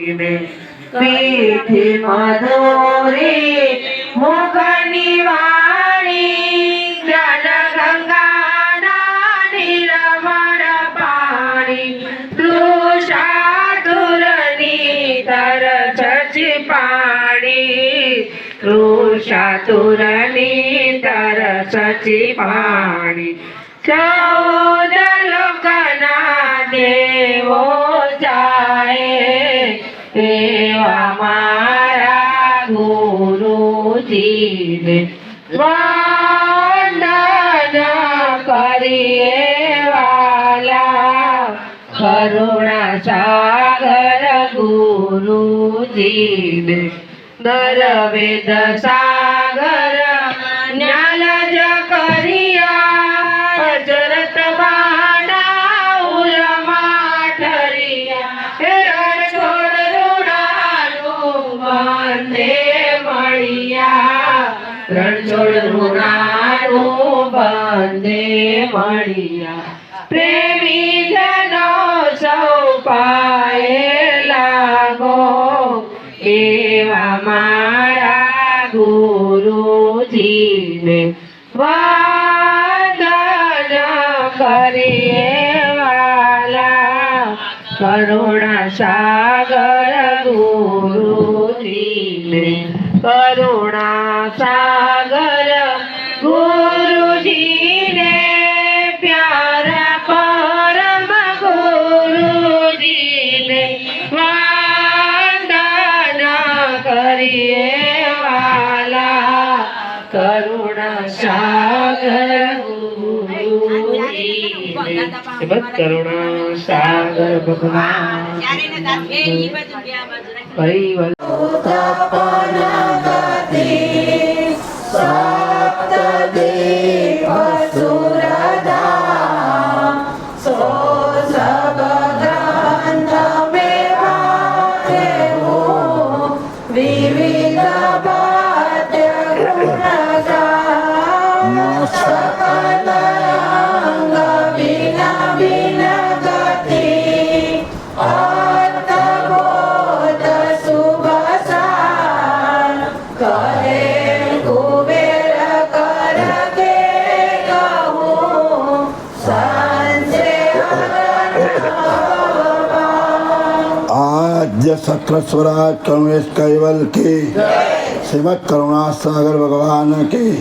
મીઠી મધુરી મુખની વાણી જ્ઞાન ગંગાના નિર્મળ પાણી તૃષાતુરની તરસ પાણી તૃષાતુરની તરસ પાણી 14 લોકના દેવો જાય એવા મારા ગુરુજીને વંદન કરીએ વાલા કરુણા સાગર ગુરુજીને દરવેદ સાગર જ્ઞાનજ કર્યા અજરત બાણા ઉલમા ઠરિયા છોડ ઋણાનું બંધે મળ્યા રણછોડ ઋણાનું બંધે મળ્યા પ્રેમી જનો સૌ પાયે લાગો એવા મારા ગુરુજીને વંદન કરીએ વાલા કરુણા સાગર ગુરુજીને કરુણા સાગર ગુરુજીને પ્યારા પરમ ગુરુજીને કરીએ વાલા કરુણા સાગર કરુણા સાગર ભગવાન सत्र स्वराज करुणेश कैवल की श्रीमद करुणा सागर भगवान की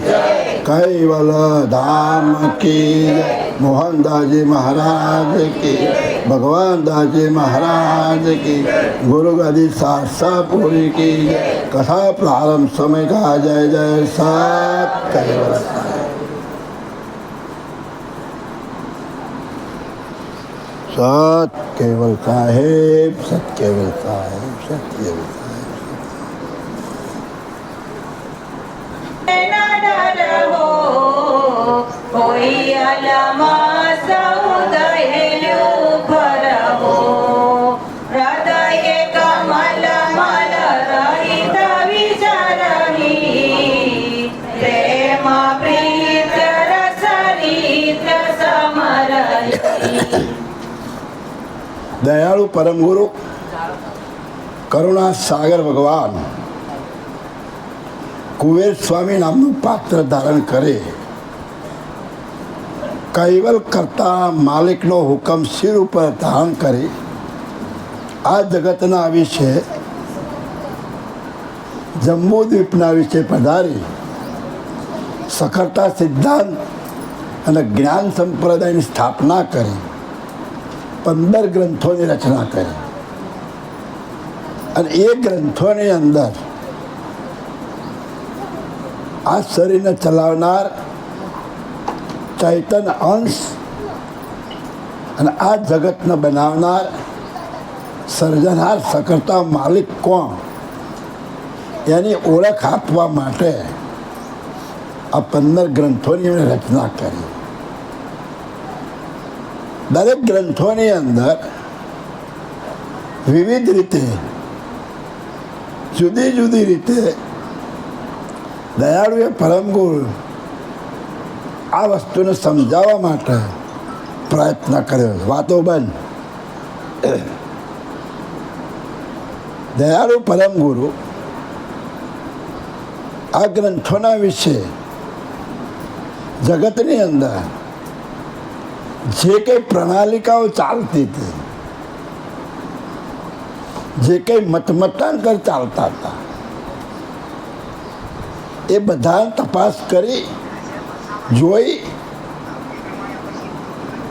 कैवल धाम की मोहनदास जी महाराज की भगवान दास जी महाराज की गुरु गदी शास्त्रापुरी की कथा प्रारंभ समय का जय जय सात कैवल सत केवल साहेब सत केवल साहेब सत केवल कोई अलमा सौदहेलु भरवो हृदय कमल मल रहित विचरणी प्रेम प्रीत रसरीत समरही दयालु परम गुरु करुणा सागर भगवान कुबेर स्वामी नामનું પાત્ર ધારણ કરે કૈવલ કરતા માલિકનો હુકમ શિર ઉપર ધારણ કરી આ જગતના વિશે જમ્બુ દ્વીપના વિશે પધારી સખરતા સિદ્ધાંત અને જ્ઞાન સંપ્રદાયની સ્થાપના કરી 15 ગ્રંથોની રચના કરી અને એ ગ્રંથોની અંદર આ શરીરને ચલાવનાર ચૈતન અંશ અને આ જગતને બનાવનાર સર્જનહાર સકર્તા માલિક કોણ એની ઓળખ આપવા માટે આ 15 ગ્રંથોની રચના કરી દરેક ગ્રંથોની અંદર વિવિધ રીતે જુદી જુદી રીતે દયાળુએ પરમ ગુરુ આ વસ્તુને સમજાવવા માટે પ્રયત્ન કર્યો. વાતો બંધ. દયાળુ પરમ ગુરુ આ ગ્રંથોના વિશે જગતની અંદર જે કંઈ પ્રણાલિકાઓ ચાલતી હતી, જે કંઈ મતાંતર ચાલતા હતા, એ બધા તપાસ કરી જોઈ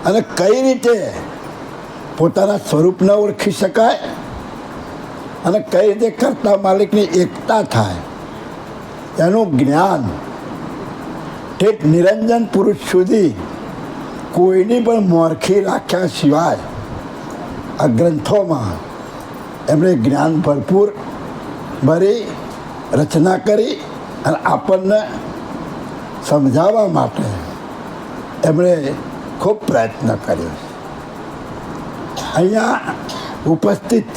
અને કઈ રીતે પોતાના સ્વરૂપને ઓળખી શકાય અને કઈ રીતે કર્તા માલિકની એકતા થાય એનું જ્ઞાન ઠેઠ નિરંજન પુરુષ સુધી કોઈની પણ મોરખી રાખ્યા સિવાય આ ગ્રંથોમાં એમણે જ્ઞાન ભરપૂર ભરી રચના કરી અને આપણને સમજાવવા માટે એમણે ખૂબ પ્રયત્ન કર્યો. અહીંયા ઉપસ્થિત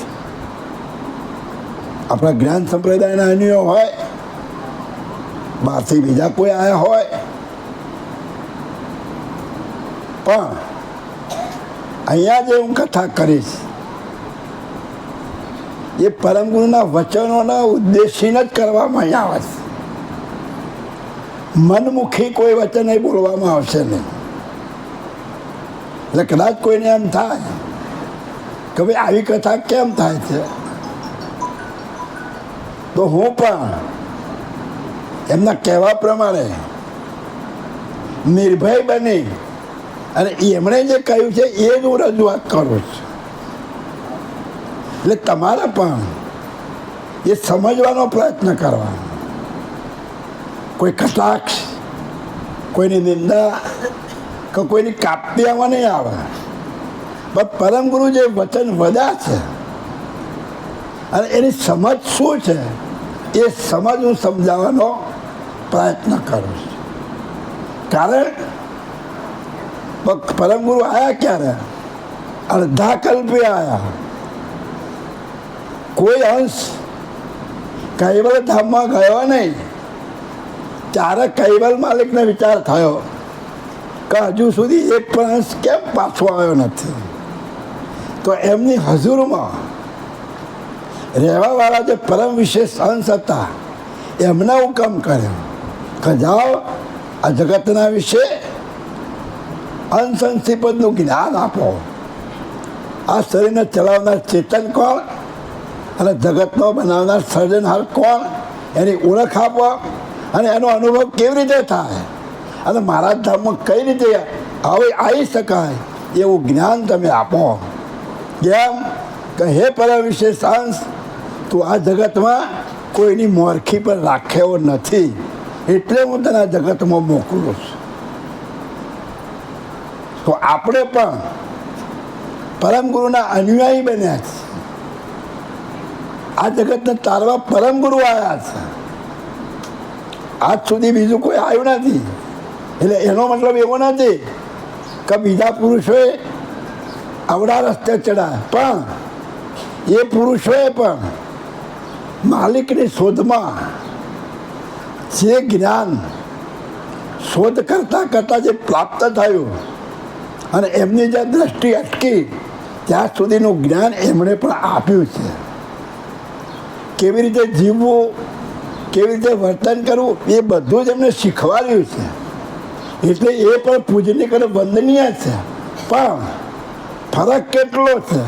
આપણા જ્ઞાન સંપ્રદાયના અન્યો હોય, બહારથી બીજા કોઈ આવ્યા હોય, પણ અહીંયા જે હું કથા કરીશ એ પરમ ગુરુના વચનોના ઉદ્દેશીને જ કરવામાં અહીંયા આવે છે. મનમુખી કોઈ વચન નહીં બોલવામાં આવશે નહીં. એટલે કદાચ કોઈને એમ થાય કે ભાઈ આવી કથા કેમ થાય છે, તો હું પણ એમના કહેવા પ્રમાણે નિર્ભય બની અને એમણે જે કહ્યું છે એ જ હું રજૂઆત કરું છું. એટલે તમારે પણ એ સમજવાનો પ્રયત્ન કરવાનો. કોઈ કટાક્ષ, કોઈની નિંદા કે કોઈની કાપી આમાં નહીં આવે. પણ પરમ ગુરુ જે વચન વધ્યા છે અને એની સમજ શું છે એ સમજ હું સમજાવવાનો પ્રયત્ન કરું છું. કારણ પરમ ગુરુ આવ્યા ક્યારે? અડધા કલ્પે આવ્યા. કોઈ અંશ કૈવલ ધામમાં ગયો નહીં ત્યારે કૈવલ માલિકને વિચાર થયો કે હજુ સુધી એક પણ અંશ કેમ પાછો આવ્યો નથી. તો એમની હજુરમાં રહેવાવાળા જે પરમ વિશેષ અંશ હતા એમને હુકમ કર્યો કે જાઓ આ જગતના વિશે અંશ અંશીપદનું જ્ઞાન આપો. આ શરીરને ચલાવનાર ચેતન કોણ અને જગતનો બનાવનાર સર્જનહાર કોણ એની ઓળખ આપો અને એનો અનુભવ કેવી રીતે થાય અને મારા ધામમાં કઈ રીતે હવે આવી શકાય એવું જ્ઞાન તમે આપો. કેમ કે હે પરમ વિશેષ અંશ, તું આ જગતમાં કોઈની મોરખી પર રાખ્યો નથી, એટલે હું તને આ જગતમાં મોકલું છું. તો આપણે પણ પરમ ગુરુના અનુયાયી બન્યા છે. આ જગતને તારવા પરમ ગુરુ આવ્યા છે. આજ સુધી બીજું કોઈ આવ્યું નથી. એટલે એનો મતલબ એવો નથી કે બીજા પુરુષોએ આવડા રસ્તે ચડ્યા, પણ એ પુરુષોએ પણ માલિકની શોધમાં જે જ્ઞાન શોધ કરતાં કરતાં જે પ્રાપ્ત થયું અને એમની જે દ્રષ્ટિ અટકી ત્યાં સુધીનું જ્ઞાન એમણે પણ આપ્યું છે. કેવી રીતે જીવવું, કેવી રીતે વર્તન કરવું એ બધું જ એમને શીખવાડ્યું છે. એટલે એ પણ પૂજનીય અને વંદનીય છે. પણ ફરક કેટલો છે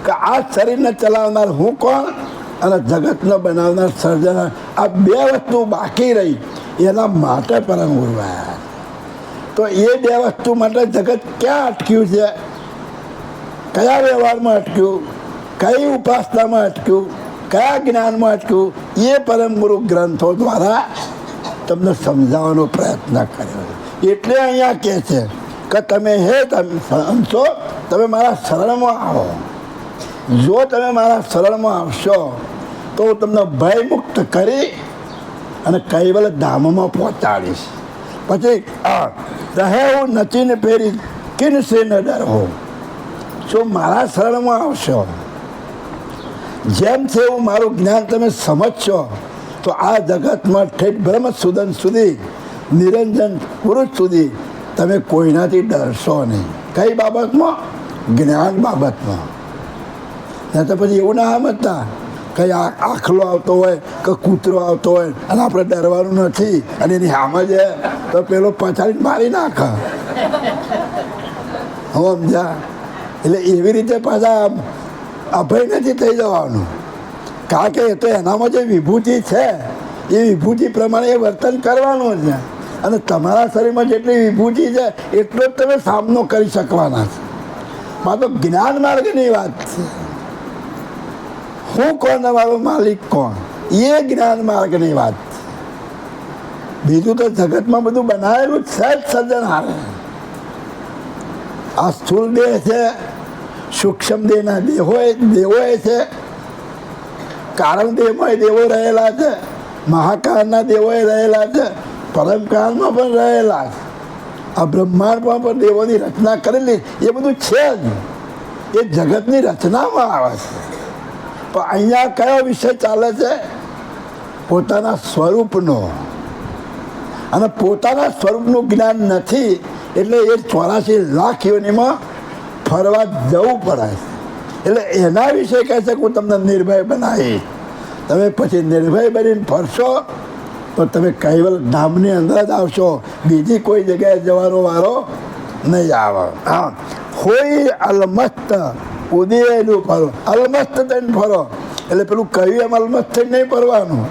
કે આ શરીરને ચલાવનાર હું કોણ અને જગતને બનાવનાર સર્જનાર, આ બે વસ્તુ બાકી રહી એના માટે પરમ ગુરુ આવ્યા. તો એ બે વસ્તુ માટે જગત ક્યાં અટક્યું છે, કયા વ્યવહારમાં અટક્યું, કઈ ઉપાસનામાં અટક્યું, કયા જ્ઞાનમાં અટક્યું, એ પરમ ગુરુ ગ્રંથો દ્વારા તમને સમજાવવાનો પ્રયત્ન કર્યો. એટલે અહીંયા કહે છે કે તમે હે તમે સમજો, તમે મારા શરણમાં આવો. જો તમે મારા શરણમાં આવશો તો હું તમને ભયમુક્ત કરી અને કૈવલ ધામમાં પહોંચાડીશ. પછી રહે હું નચીને ફેરી કિન સે ન ડર હો. જો મારા શરણમાં આવશો, જેમ છે એવું મારું જ્ઞાન તમે સમજશો તો આ જગતમાં ઠેઠ બ્રહ્મ સુદન સુધી, નિરંજન પુરુષ સુધી તમે કોઈનાથી ડરશો નહીં. કઈ બાબતમાં? જ્ઞાન બાબતમાં. નહીં તો પછી એવું ના સમજતા કંઈ આખલો આવતો હોય કે કૂતરો આવતો હોય અને આપણે ડરવાનું નથી અને એની સામે છે તો પેલો પછાડીને મારી નાખે. હું સમજ્યા? એટલે એવી રીતે પાછા અભય નથી થઈ જવાનું, કારણ કે એ તો એનામાં જે વિભૂતિ છે એ વિભૂતિ પ્રમાણે એ વર્તન કરવાનું છે. અને તમારા શરીરમાં જેટલી વિભૂતિ છે એટલો જ તમે સામનો કરી શકવાના છે. માં તો જ્ઞાન માર્ગની વાત છે. હું કોણ, તમારો માલિક કોણ, એ જ્ઞાન માર્ગની વાત છે. બીજું તો જગતમાં બધું બનાવેલું છે જ સર્જનહારે. આ સ્થૂળ દેહ છે, સૂક્ષ્મ દેહના દેવો છે, કારણ દેહમાં દેવો રહેલા છે, મહાકાળના દેવોએ રહેલા છે, પરમકાળમાં પણ રહેલા છે. આ બ્રહ્માંડમાં પણ દેવોની રચના કરેલી એ બધું છે જ, એ જગતની રચનામાં આવે છે. પણ અહીંયા કયો વિષય ચાલે છે? પોતાના સ્વરૂપનો. અને પોતાના સ્વરૂપનું જ્ઞાન નથી એટલે એ 84 લાખ યોનિમાં ફરવા જવું પડે છે. એટલે એના વિશે કહે છે કે હું તમને નિર્ભય બનાવી. તમે પછી નિર્ભય બનીને ફરશો તો તમે કૈવલ ધામની અંદર જ આવશો, બીજી કોઈ જગ્યાએ જવાનો વારો નહીં આવે. હા, હોય અલમસ્ત ઉદયેલું ફરો, અલમસ્ત થઈને ફરો. એટલે પેલું કહ્યું એમ અલમસ્ત થઈને નહીં ફરવાનું,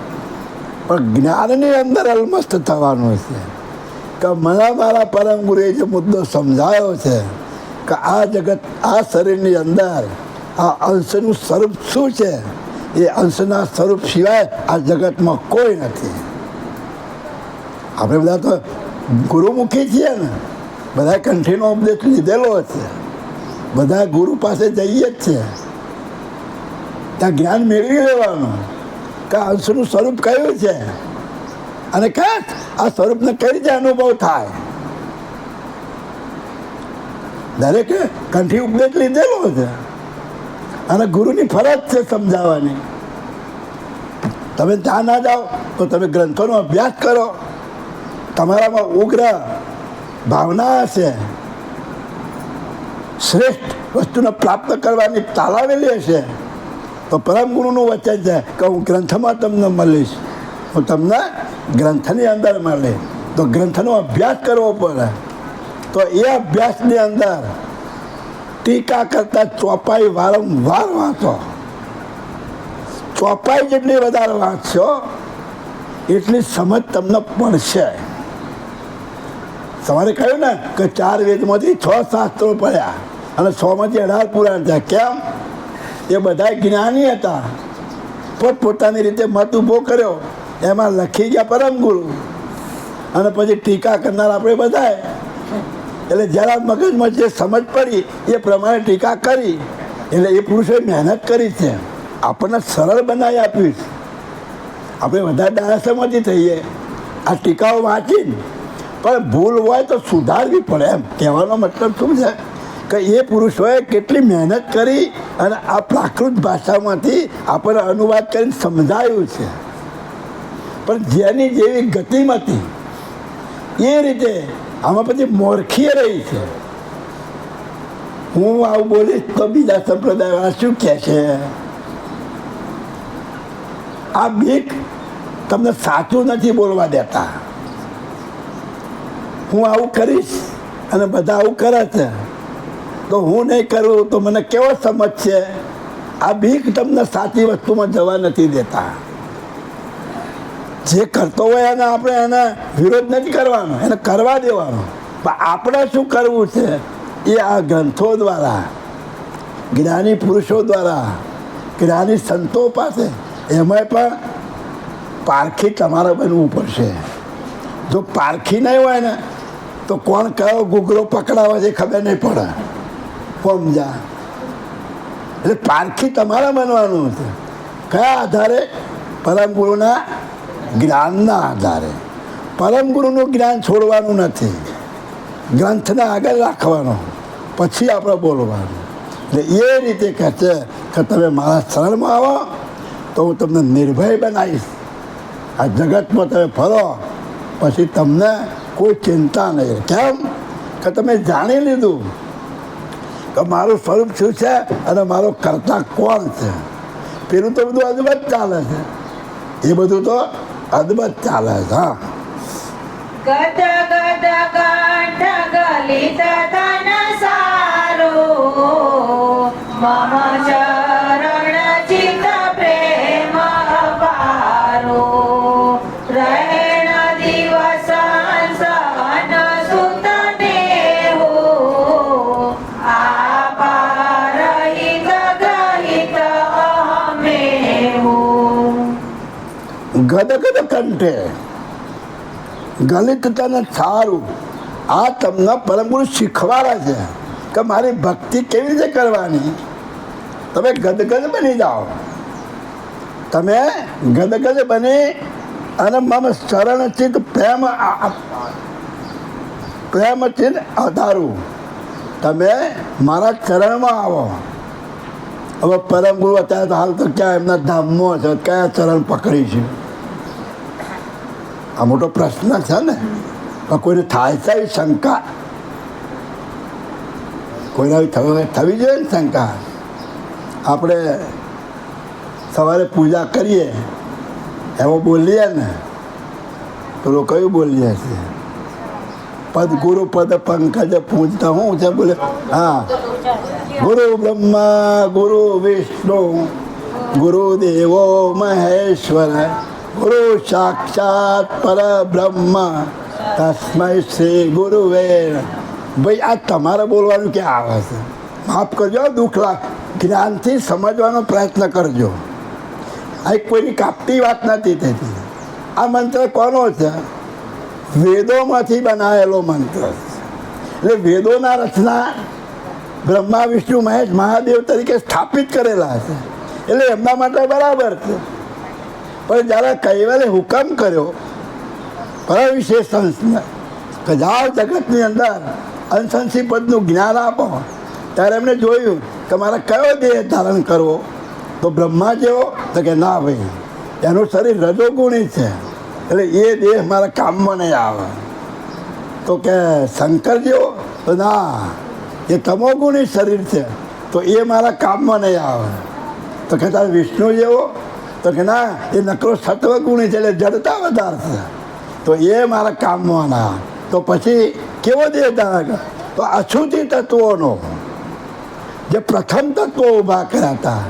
પણ જ્ઞાનની અંદર અલમસ્ત થવાનું છે. કે મને મારા પરમ ગુરુએ જે મુદ્દો સમજાયો છે કે આ જગત, આ શરીરની અંદર આ અંશનું સ્વરૂપ શું છે, એ અંશના સ્વરૂપ સિવાય આ જગતમાં કોઈ નથી. આપણે બધા તો ગુરુમુખી છીએ ને, બધા કંઠીનો ઉપદેશ લીધેલો છે, બધા ગુરુ પાસે જઈએ જ છે. ત્યાં જ્ઞાન મેળવી લેવાનું કે અંશનું સ્વરૂપ કયું છે અને આ સ્વરૂપને કઈ રીતે અનુભવ થાય. દરેકે કંઠી ઉપદેશ લીધેલો છે અને ગુરુની ફરજ છે સમજાવવાની. તમે ત્યાં ના જાઓ તો તમે ગ્રંથોનો અભ્યાસ કરો, તમારામાં ઉગ્ર ભાવના હશે, શ્રેષ્ઠ વસ્તુને પ્રાપ્ત કરવાની તાલાવેલી હશે, તો પરમ ગુરુનું વચન છે કે હું ગ્રંથમાં તમને મળીશ, હું તમને ગ્રંથની અંદર મળે. તો ગ્રંથનો અભ્યાસ કરવો પડે. તો એ અભ્યાસની અંદર ટીકા કરતા ચોપાઈ વારંવાર વાંચો. ચોપાઈ જેટલી વધારે વાંચશો એટલી સમજ તમને પડશે. સવારે કહ્યું ને કે 4 વેદમાંથી 6 શાસ્ત્રો પડ્યા અને 100માંથી 18 પુરાણ થયા. કેમ? એ બધા જ્ઞાની હતા, પોતપોતાની રીતે મત ઊભો કર્યો, એમાં લખી ગયા પરમ ગુરુ અને પછી ટીકા કરનાર આપણે બધાએ. એટલે જરા મગજમાં જે સમજ પડી એ પ્રમાણે ટીકા કરી. એટલે એ પુરુષોએ મહેનત કરી છે, આપણને સરળ બનાવી આપ્યું છે. આપણે વધારે ડાયાસમાંથી થઈએ આ ટીકાઓ વાંચીને, પણ ભૂલ હોય તો સુધારવી પડે. એમ કહેવાનો મતલબ શું છે કે એ પુરુષોએ કેટલી મહેનત કરી અને આ પ્રાકૃત ભાષામાંથી આપણને અનુવાદ કરીને સમજાયું છે. પણ જેની જેવી ગતિમતી એ રીતે આમાં પછી મોરખી રહી છે. હું આવું બોલીશ તો બીજા સંપ્રદાયવાળા શું કહે છે? આ બીક તમને સાચું નથી બોલવા દેતા. હું આવું કરીશ અને બધા આવું કરે છે તો હું નહીં કરું તો મને કેવો સમજ છે? આ બીક તમને સાચી વસ્તુમાં જવા નથી દેતા. જે કરતો હોય એને આપણે એને વિરોધ નથી કરવાનો, એને કરવા દેવાનો. પણ આપણે શું કરવું છે એ આ ગ્રંથો દ્વારા, જ્ઞાની પુરુષો દ્વારા, જ્ઞાની સંતો પાસે, એમાંય પણ પારખી તમારે બનવું પડશે. જો પારખી નહીં હોય ને તો કોણ કયો ગુગરો પકડાવે છે ખબર નહીં પડે. સમજા? એટલે પારખી તમારે બનવાનું છે. કયા આધારે? પરમ ગુરુના જ્ઞાનના આધારે. પરમ ગુરુનું જ્ઞાન છોડવાનું નથી, ગ્રંથને આગળ રાખવાનો, પછી આપણે બોલવાનું. એટલે એ રીતે કહે છે કે તમે મારા શરણમાં આવો તો હું તમને નિર્ભય બનાવીશ. આ જગતમાં તમે ફરો પછી તમને કોઈ ચિંતા નહીં. કેમ? કે તમે જાણી લીધું કે મારું સ્વરૂપ શું છે અને મારો કર્તા કોણ છે. પેલું તો બધું અદભુત ચાલે છે, એ બધું તો અદભુત ચાલે છે. હા, ગદ ગદ કંઠ ગલિત ધન સારો મમ ચરણ ચિત પ્રેમ અપારો રહેણ દિવસ સન સુત દેહો આપારહિત ગ્રહિત અહમેહો. ગદગદ કંઠે ગલિત તને સારું. આ તમને પરમ ગુરુ શીખવાડે છે કે મારી ભક્તિ કેવી રીતે કરવાની. તમે ગદગદ બની જાઓ, તમે ગદગદ બની અને મમ શરણ ચિત પ્રેમ ચિત આધારું. તમે મારા ચરણમાં આવો. હવે પરમ ગુરુ અત્યારે તો હાલ તો ક્યાં એમના ધામમાં છે, કયા ચરણ પકડીશું? આ મોટો પ્રશ્ન છે ને. પણ કોઈને થાય છે એવી શંકા? કોઈને થવી જોઈએ ને શંકા. આપણે સવારે પૂજા કરીએ એમાં બોલીએ ને, પેલું કયું બોલીએ છીએ? પદ ગુરુ પદ પંકજ પૂજતા હું છે બોલે. હા, ગુરુ બ્રહ્મા ગુરુ વિષ્ણુ ગુરુદેવો મહેશ્વર ગુરુ સાક્ષાત પરબ્રહ્મ તસ્મૈ શ્રી ગુરુવે. ભાઈ આ તમારે બોલવાનું ક્યાં આવે છે? માફ કરજો, દુઃખ લાગ. જ્ઞાનથી સમજવાનો પ્રયત્ન કરજો. આ કોઈની કાપતી વાત નથી થતી. આ મંત્ર કોનો છે? વેદોમાંથી બનાવેલો મંત્ર. એટલે વેદોના રચના બ્રહ્મા વિષ્ણુ મહેશ મહાદેવ તરીકે સ્થાપિત કરેલા છે, એટલે એમના માટે બરાબર છે. પણ જ્યારે કૈવલે હુકમ કર્યો પર વિશેષને કે જાઓ જગતની અંદર અંશંસી પદનું જ્ઞાન આપો, ત્યારે એમણે જોયું કે મારે કયો દેહ ધારણ કરવો. તો બ્રહ્મા જેવો? તો કે ના ભાઈ, એનું શરીર રજોગુણી છે, એટલે એ દેહ મારા કામમાં નહીં આવે. તો કે શંકર જેવો? તો ના, એ તમોગુણી શરીર છે, તો એ મારા કામમાં નહીં આવે. તો કે તારે વિષ્ણુ જેવો? તો કે ના, એ નકરો સત્વગુણી છે, એટલે જડતા વધારશે, તો એ મારા કામમાં ના. તો પછી કેવો દેહ ધારણ? તો અશુદ્ધિ તત્વોનો જે પ્રથમ તત્વો ઊભા કર્યા હતા,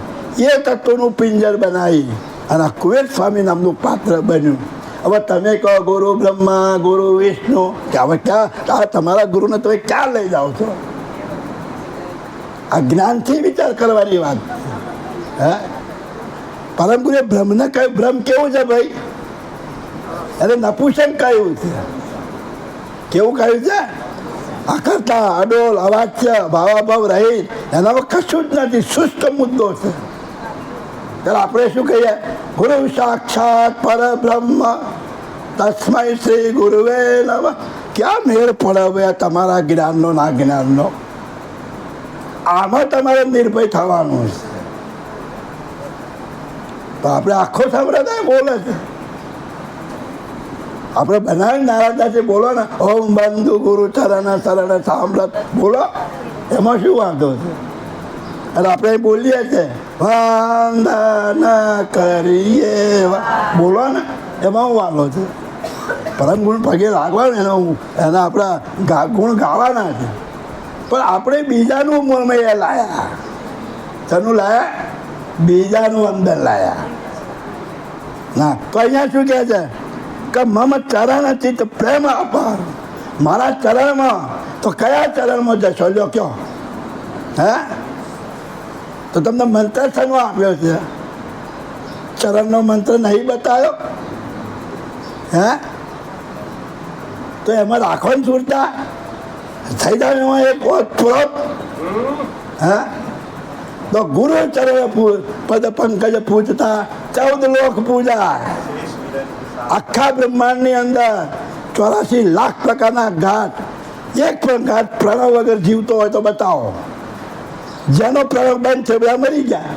એ તત્વોનું પિંજર બનાવી અને કુબેર સ્વામી નામનું પાત્ર બન્યું. હવે તમે કહો ગુરુ બ્રહ્મા ગુરુ વિષ્ણુ, કે હવે ક્યાં તમારા ગુરુને તમે ક્યાં લઈ જાઓ છો? આ જ્ઞાનથી વિચાર કરવાની વાત. હે, પરમ ગુરુએ બ્રહ્મને કહ્યું. બ્રહ્મ કેવું છે ભાઈ? એને નપુંસક કહ્યું છે. કેવું કહ્યું છે? આકર્તા અડોલ અવાચ્ય ભાવાભાવ રહિત, એનામાં કશું જ નથી, શુષ્ક મુદ્દો છે. ત્યારે આપણે શું કહીએ? ગુરુ સાક્ષાત પરબ્રહ્મ તસ્મૈ શ્રી ગુરુવે નમઃ. ક્યાં મેળ પડે ભાઈ તમારા જ્ઞાનનો ના જ્ઞાનનો? આમાં તમારે નિર્ભય થવાનું છે. તો આપણે આખો સંપ્રદાય બોલે છે. આપણે બનાવી નારાજદાસી બોલો ને, ઓમ બંધુ ગુરુ ચરણ શરણ સામ્રત બોલો, એમાં શું વાંધો છે? અને આપણે બોલીએ છીએ વંદન કરીએ બોલો ને, એમાં હું વાંધો છે? પરમ ગુણ પગે લાગવાનું, એના આપણા ગુણ ગાવાના છે. પણ આપણે બીજાનું મોંમાં લાયા. શેનું લાયા? બીજાનું અંદર લાયા. ના, તો અહીંયા શું કહે છે કે મમ ચરણ ચિત્ત પ્રેમ અપાર. મારા ચરણમાં. તો કયા ચરણમાં જશો? જો કયો? હે, તો તમને મંત્ર શેનો આપ્યો છે? ચરણનો મંત્ર નહીં બતાવ્યો? હે, તો એમાં રાખો ને સુરતા થઈ જાય એમાં એક થોડોક. હે, તો ગુરુ ચરણ પદ પંકજ પૂજતા 14 લોક પૂજા. આખા બ્રહ્માંડની અંદર 84 લાખ પ્રકારના ઘાટ, એક પણ ઘાટ પ્રણવ વગર જીવતો હોય તો બતાવો. જેનો પ્રણવ બંધ છે બધા મરી ગયા.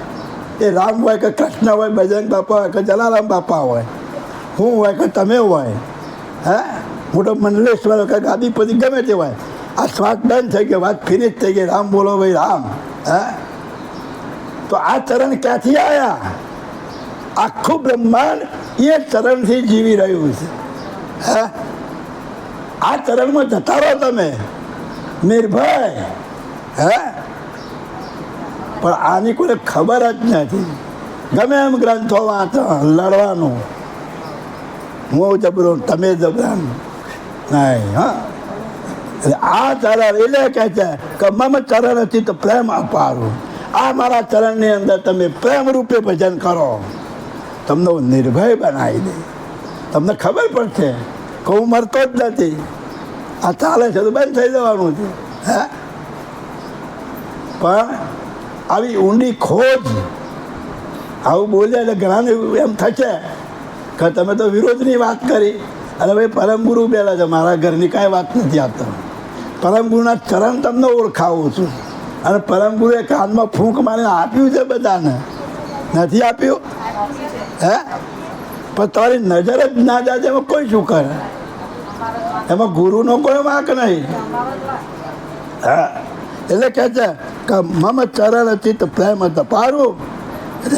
એ રામ હોય કે કૃષ્ણ હોય, બજરંગ બાપા હોય કે જલારામ બાપા હોય, હું હોય કે તમે હોય, હે મોટો મંડલેશ્વર હોય કે ગાદીપતિ, ગમે તે હોય, આ શ્વાસ બંધ થઈ ગયો, વાત ફિનિશ થઈ ગઈ, રામ બોલો ભાઈ રામ. હે, તો આ ચરણ ક્યાંથી આવ્યા? આખું બ્રહ્માંડ એ ચરણથી જીવી રહ્યું છે. હે, આ ચરણમાં જતા રહો તમે નિર્ભય. હે, પણ આની કોઈ ખબર જ નથી. ગમે એમ ગ્રંથો વાંચો, લડવાનું, હું જબરો તમે જબરા નહીં. હા, એટલે આ ચરણ એટલે કહે છે કે મમ ચરણ હતી તો પ્રેમ અપારું. આ મારા ચરણની અંદર તમે પ્રેમ રૂપે ભજન કરો, તમને હું નિર્ભય બનાવી દે. તમને ખબર પડશે કે હું મરતો જ નથી. આ ચાલે છે તો બંધ થઈ જવાનું છે. હે, પણ આવી ઊંડી ખોજ, આવું બોલે એટલે ઘણાને એમ થશે કે તમે તો વિરોધની વાત કરી. અને ભાઈ પરમ ગુરુ બેલા છે, મારા ઘરની કાંઈ વાત નથી આપતા. પરમ ગુરુના ચરણ તમને ઓળખાવું છું. અને પરમ ગુરુએ કાનમાં ફૂંક મારીને આપ્યું છે બધાને, નથી આપ્યું? હે, પણ તમારી નજર જ ના જાય એમાં કોઈ શું કરે? એમાં ગુરુનો કોઈ વાંક નહીં. હા, એટલે કહે છે કે મમ ચરણ ચિત્ત પ્રેમ તપારું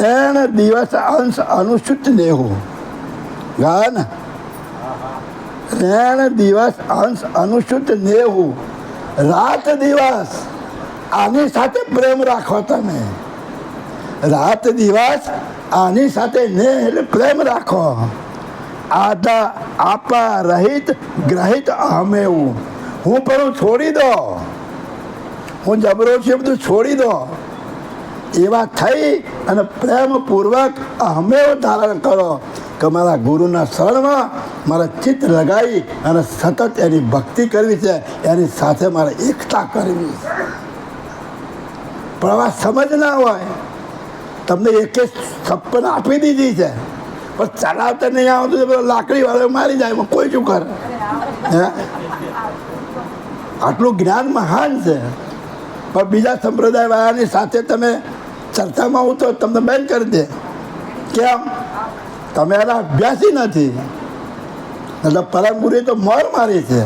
રેણ દિવસ અંશ અનુસૂચ નેહું. ગા ને, રેણ દિવસ અંશ અનુસૂચ નેહું. રાત દિવસ આની સાથે પ્રેમ રાખો તમે. રાત દિવસ આની સાથે ને એટલે પ્રેમ રાખો. આદા આપા રહિત ગ્રહિત અહમેવું. હું પણ છોડી દો, હું જબરો છે બધું છોડી દો. એવા થઈ અને પ્રેમપૂર્વક અહમેવ ધારણ કરો કે મારા ગુરુના શરણમાં મારા ચિત્ત લગાવી અને સતત એની ભક્તિ કરવી છે, એની સાથે મારે એકતા કરવી. પણ આવા સમજ ના હોય. તમને એકે છપ્પન આપી દીધી છે, પણ ચલાવતા નહીં આવતું તો લાકડી વાળો મારી જાય, એમાં કોઈ શું કરે? હે, આટલું જ્ઞાન મહાન છે, પણ બીજા સંપ્રદાય વાળાની સાથે તમે ચર્ચામાં આવું તો તમને બેન કરી દે. કેમ? તમે એના અભ્યાસી નથી. એટલે પરમ ગુરુએ તો મોર મારી છે.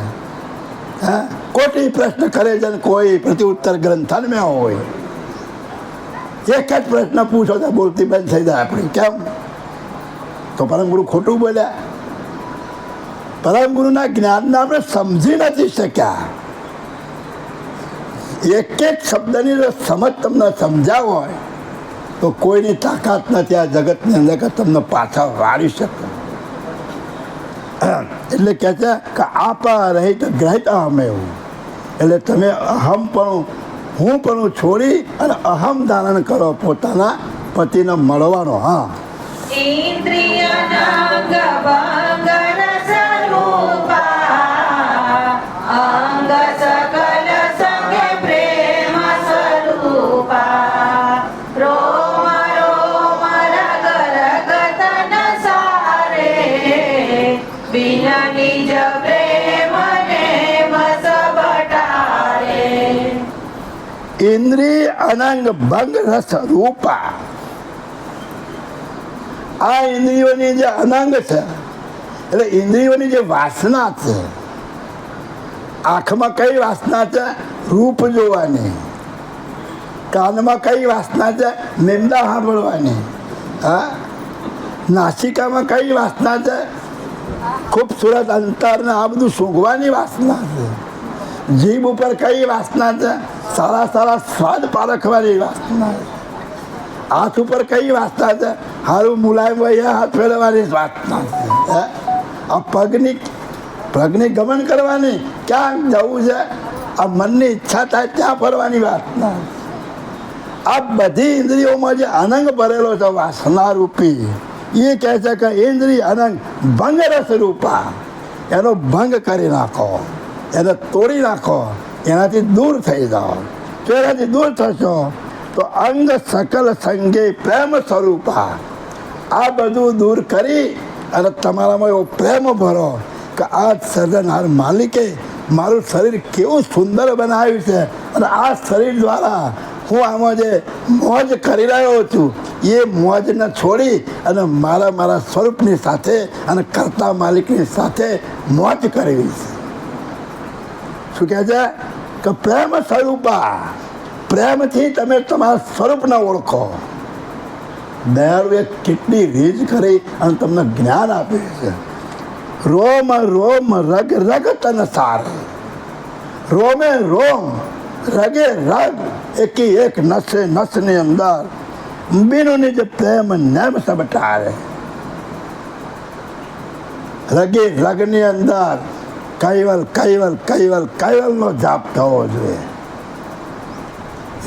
હા, કોટી પ્રશ્ન કરે છે, કોઈ પ્રત્યુત્તર ગ્રંથાનમાં હોય. એક જ પ્રશ્ન પૂછો તો બોલતી બંધ થઈ જાય આપણી. કેમ? તો પરમ ગુરુ ખોટું બોલ્યા? પરમ ગુરુના જ્ઞાનને આપણે સમજી નથી શક્યા. એક એક શબ્દની જો સમજ તમને સમજાવ હોય તો કોઈની તાકાત નથી આ જગતની અંદર કે તમને પાછા વાળી શકે. એટલે કહે છે કે આપા રહિત ગ્રહિત અમે એવું. એટલે તમે અહમ પણ હું પણ છોડી અને અહમ ધારણ કરો પોતાના પતિને મળવાનો. હા, ઇન્દ્રિયનાંગ ભંગ રસરૂપા અંગ સકલ સંગે પ્રેમ સ્વરૂપા રોમ રોમ રગ રગ તન સારે બિન નિજ પ્રેમ ને મસ બટારે. ઇન્દ્રિય અનંગ ભંગ રસ રૂપા. આ ઇન્દ્રિયોની જે અનંગ છે એટલે ઇન્દ્રિયોની જે વાસના છે. આંખમાં કઈ વાસના છે? રૂપ જોવાની. કાનમાં કઈ વાસના છે? નિંદા સાંભળવાની. હા, નાસિકામાં કઈ વાસના છે? ખૂબસૂરત અંતરને આ બધું સૂંઘવાની વાસના છે. જીભ ઉપર કઈ વાસના છે? સારા સારા સ્વાદ પારખવાની વાસના. હાથ ઉપર કઈ વાસના છે? સારું મુલાયમ હોય હાથ ફેરવવાની વાસના છે. આ પગની ગમન કરવાની, ક્યાં જવું છે આ મનની ઈચ્છા થાય ત્યાં ફરવાની વાસના. આ બધી ઇન્દ્રિયોમાં જે અનંગ ભરેલો છે વાસના રૂપી, એ કહે છે કે ઇન્દ્રિય અનંગ ભંગ રસ રૂપા. એનો ભંગ કરી નાખો, એને તોડી નાખો, એનાથી દૂર થઈ જાઓ. જો એનાથી દૂર થશો તો અંગ સકલ સંગે પ્રેમ સ્વરૂપા. આ બધું દૂર કરી અને તમારામાં એવો પ્રેમ ભરો કે આ સર્જનહાર માલિકે મારું શરીર કેવું સુંદર બનાવ્યું છે અને આ શરીર દ્વારા હું આમાં જે મોજ કરી રહ્યો છું એ મોજને છોડી અને મારા સ્વરૂપની સાથે અને કર્તા માલિકની સાથે મોજ કરવી છે. શું કહે છે કે પ્રેમ સ્વરૂપા. પ્રેમથી તમે તમારા સ્વરૂપને ઓળખો. દયાળુએ કેટલી રીત કરી અને તમને જ્ઞાન આપ્યું છે. રોમ રોમ રગ રગ તન સાર, રોમે રોમ રગે રગ એકી એક નસે નસની અંદર બીનું નિજ પ્રેમ નેમ સબ ટારે. રગે રગની અંદર કૈવલ કૈવલ કૈવલ કૈવલનો જાપ થવો જોઈએ.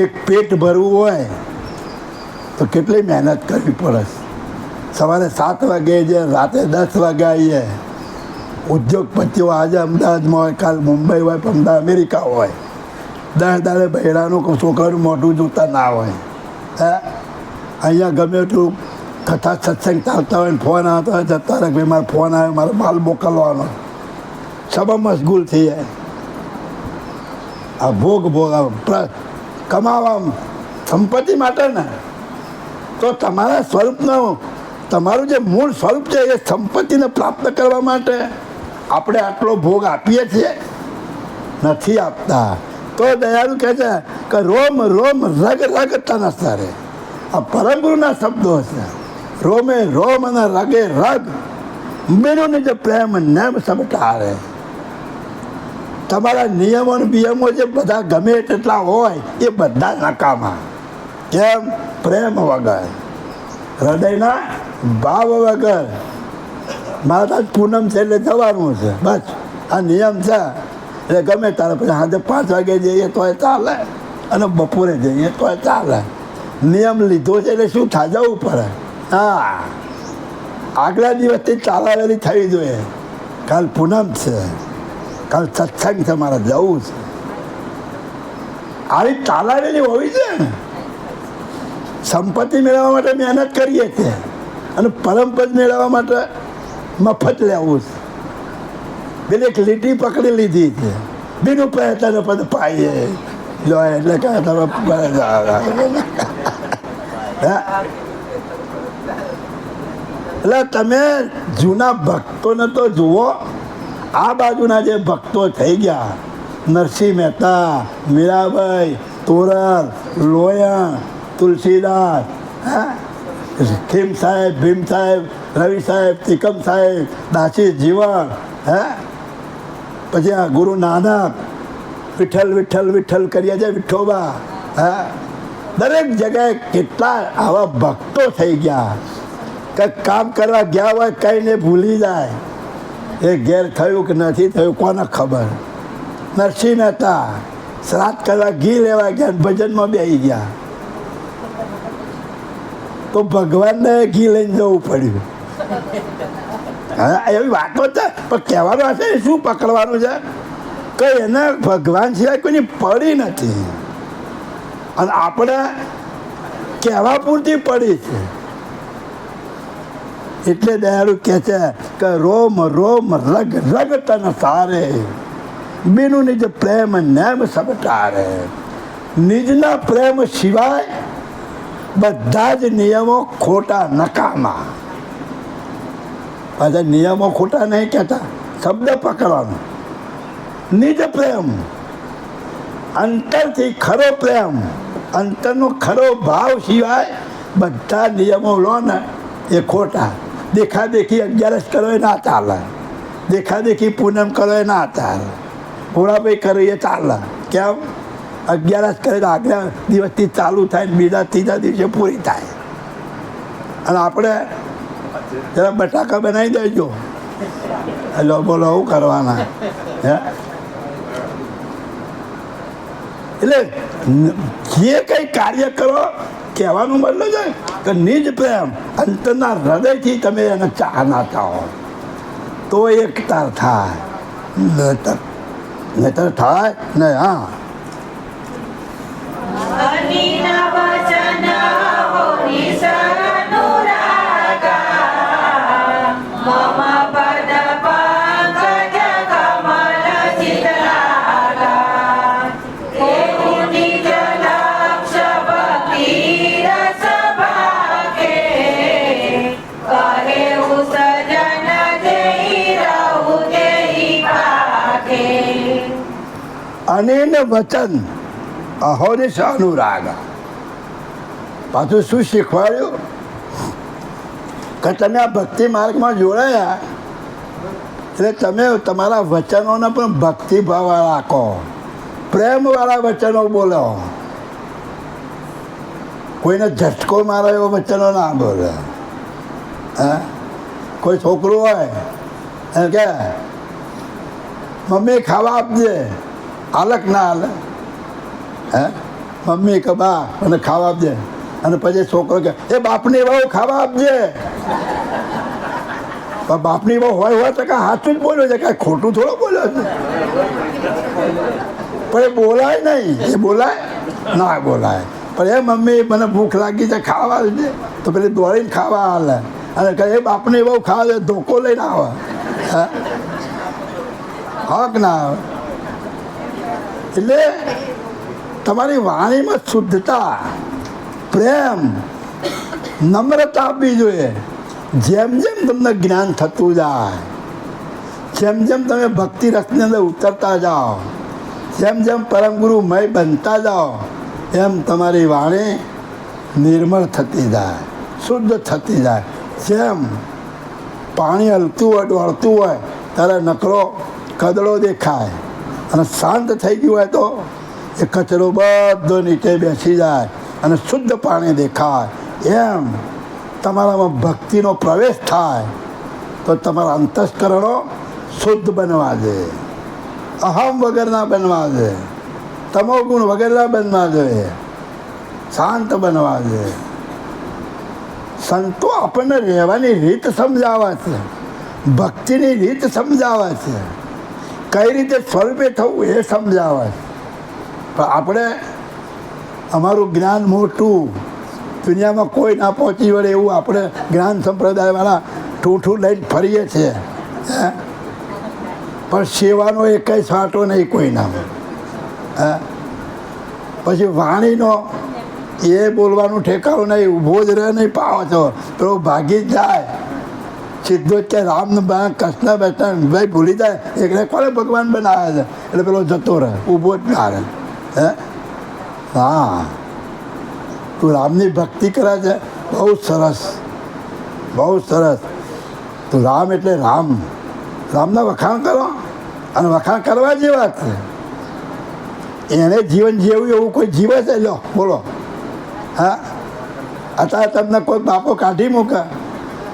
એક પેટ ભરવું હોય તો કેટલી મહેનત કરવી પડે. સવારે 7 વાગે છે, રાતે 10 વાગે આવીએ. ઉદ્યોગપતિઓ આજે અમદાવાદમાં હોય, કાલ મુંબઈ હોય, અમદાવાદ અમેરિકા હોય. દાડે બહેરાનું છોકરાનું મોઢું જોતા ના હોય. હે અહીંયા ગમે એટલું કથા સત્સંગ ચાલતા હોય ને ફોન આવતા હોય, જતા રહે ભાઈ મારો ફોન આવ્યો, મારો માલ મોકલવાનો, સભા મશગુલ થઈ જાય. આ ભોગ કમાવા સંપત્તિ માટે ને તો તમારા સ્વરૂપનું, તમારું જે મૂળ સ્વરૂપ છે એ સંપત્તિને પ્રાપ્ત કરવા માટે આપણે આટલો ભોગ આપીએ છીએ? નથી આપતા. તો દયાળુ કહે છે કે રોમ રોમ રગ રગ તન સારે. આ પરમ ગુરુના શબ્દો છે. રોમે રોમ અને રગે રગ બેનો નિજ પ્રેમ નેમ સબ ટારે. તમારા નિયમો અને બિયમો જે બધા ગમે તેટલા હોય એ બધા નકામા. કેમ? પ્રેમ વગર, હૃદયના ભાવ વગર. મારા પૂનમ છે એટલે જવાનું છે, બસ આ નિયમ છે. એટલે ગમે તારે પછી સાંજે 5 વાગે જઈએ તોય ચાલે અને બપોરે જઈએ તોય ચાલે. નિયમ લીધો છે એટલે શું થાય? જવું પડે. હા, આગલા દિવસથી ચાલાવેલી થવી જોઈએ. કાલ પૂનમ છે, કાલ સત્સંગ છે, મારે જવું છે. આવી ચાલાવેલી હોવી છે ને. સંપત્તિ મેળવવા માટે મહેનત કરીએ છીએ અને પરમપદ મેળવવા માટે મફત લેવું છે. પેલી એક લીટી પકડી લીધી છે, બીનું પ્રયત્ન પદ પાઈએ લો એટલે કે તમે એટલે તમે જૂના ભક્તોને તો જુઓ. આ બાજુના જે ભક્તો થઈ ગયા, નરસિંહ મહેતા, મીરાબાઈ, તોરલ, લોયા, તુલસીદાસ, ખીમ સાહેબ, ભીમ સાહેબ, રવિ સાહેબ, તિકમ સાહેબ, દાસી જીવન, પછી આ ગુરુ નાનક, વિઠ્ઠલ વિઠ્ઠલ વિઠ્ઠલ કરીએ છે, વિઠ્ઠોબા. દરેક જગ્યાએ કેટલા આવા ભક્તો થઈ ગયા કે કામ કરવા ગયા હોય કઈને ભૂલી જાય. એ ઘેર થયું કે નથી થયું કોને ખબર. નરસિંહ મહેતા શ્રાદ્ધ કરવા ઘી લેવા ગયા, ભજનમાં બેસી ગયા તો ભગવાનને ઘી લઈને જવું પડ્યું. હા, એવી વાતો છે. પણ કહેવાનું હશે શું પકડવાનું છે કે એને ભગવાન સિવાય કોઈની પડી નથી અને આપણે કહેવા પૂરતી પડી છે. એટલે દયાળુ કહે છે કે રોમ રોમ રગ રગ તન સારે, બીનું નિજ પ્રેમ નેમ સબ ટારે. નિજના પ્રેમ સિવાય બધા જ નિયમો ખોટા, નકામા. પાછા નિયમો ખોટા નહીં કહેતા, શબ્દ પકડવાનો. નિજ પ્રેમ, અંતરથી ખરો પ્રેમ, અંતરનો ખરો ભાવ સિવાય બધા નિયમો લો ને એ ખોટા. દેખાદેખી 11 કરો એ ના ચાલે, દેખાદેખી પૂનમ કરો એ ના ચાલે, ભોળાભાઈ કરો એ ચાલે. કેમ? 11 કરે તો આગલા દિવસથી ચાલુ થાય, બીજા ત્રીજા દિવસે પૂરી થાય. અને આપણે જરા બટાકા બનાવી દેજો. લો બોલો આવું કરવાના. હે એટલે જે કંઈ કાર્ય કરો કહેવાનું મતલબ છે કે નિજ પ્રેમ અંતરના હૃદયથી તમે એને ચાહનાતા હો તો એકતા થાય, નહીતર થાય ને. હા, અનેન વચન અહોનિશ અનુરાગ. પાછું શું શીખવાડ્યું? કે તમે આ ભક્તિ માર્ગમાં જોડાયા એટલે તમે તમારા વચનોને પણ ભક્તિભાવ રાખો, પ્રેમવાળા વચનો બોલો. કોઈને ઝટકો મારો એવો વચનો ના બોલે. હા, કોઈ છોકરું હોય એમ કે મમ્મી ખાવા આપજે, હાલક ના હાલે? હે, મમ્મી કે બા મને ખાવા આપજે, અને પછી છોકરો કે એ બાપની બહુ ખાવા આપજે. પણ બાપની બહુ હોય તો કાંઈ સાચું જ બોલ્યો છે, કાંઈ ખોટું થોડો બોલ્યો છે. પણ એ બોલાય નહીં, એ બોલાય ના બોલાય. પણ એ મમ્મી મને ભૂખ લાગી છે ખાવા દે, તો પેલી દોડીને ખાવા હાલે, અને કહે એ બાપની બહુ ખાવા દે, ધોકો લઈને આવે. હા, હક ના આવે. એટલે તમારી વાણીમાં શુદ્ધતા, પ્રેમ, નમ્રતા આપવી જોઈએ. જેમ જેમ તમને જ્ઞાન થતું જાય, જેમ જેમ તમે ભક્તિ રસની અંદર ઉતરતા જાઓ, જેમ જેમ પરમગુરુમય બનતા જાઓ, એમ તમારી વાણી નિર્મળ થતી જાય, શુદ્ધ થતી જાય. જેમ પાણી હલતું હોય, દોડતું હોય ત્યારે નકરો કદડો દેખાય, અને શાંત થઈ ગયું હોય તો એ કચરો બધો નીચે બેસી જાય અને શુદ્ધ પાણી દેખાય. એમ તમારામાં ભક્તિનો પ્રવેશ થાય તો તમારા અંતસ્કરણો શુદ્ધ બનવા જોઈએ, અહમ વગરના બનવા જોઈએ, તમોગુણ વગરના બનવા જોઈએ, શાંત બનવા જોઈએ. સંતો આપણને રહેવાની રીત સમજાવે છે, ભક્તિની રીત સમજાવે છે, કઈ રીતે સ્વરૂપે થવું એ સમજાવે છે. પણ આપણે અમારું જ્ઞાન મોટું, દુનિયામાં કોઈ ના પહોંચી વળે એવું આપણે જ્ઞાન સંપ્રદાયવાળા ઠૂઠું લઈને ફરીએ છીએ. પણ સેવાનો એકય છાંટો નહીં કોઈનામાં. પછી વાણીનો એ બોલવાનું ઠેકાણું નહીં, ઊભો જ રહે નહીં, પાવો છો પેલો ભાગી જ જાય. સીધો જ કે રામ કૃષ્ણ બેઠા ભાઈ ભૂલી જાય, એકને કોને ભગવાન બનાવે છે, એટલે પેલો જતો રહે, ઊભો જ ના રહે. હા, તું રામની ભક્તિ કરે છે, બહુ સરસ, બહુ સરસ. તું રામ એટલે રામ, રામના વખાણ કરો, અને વખાણ કરવા જેવા છે. એને જીવન જેવું એવું કોઈ જીવે છે? લો બોલો. હા, અત્યારે તમને કોઈ બાપો કાઢી મૂકે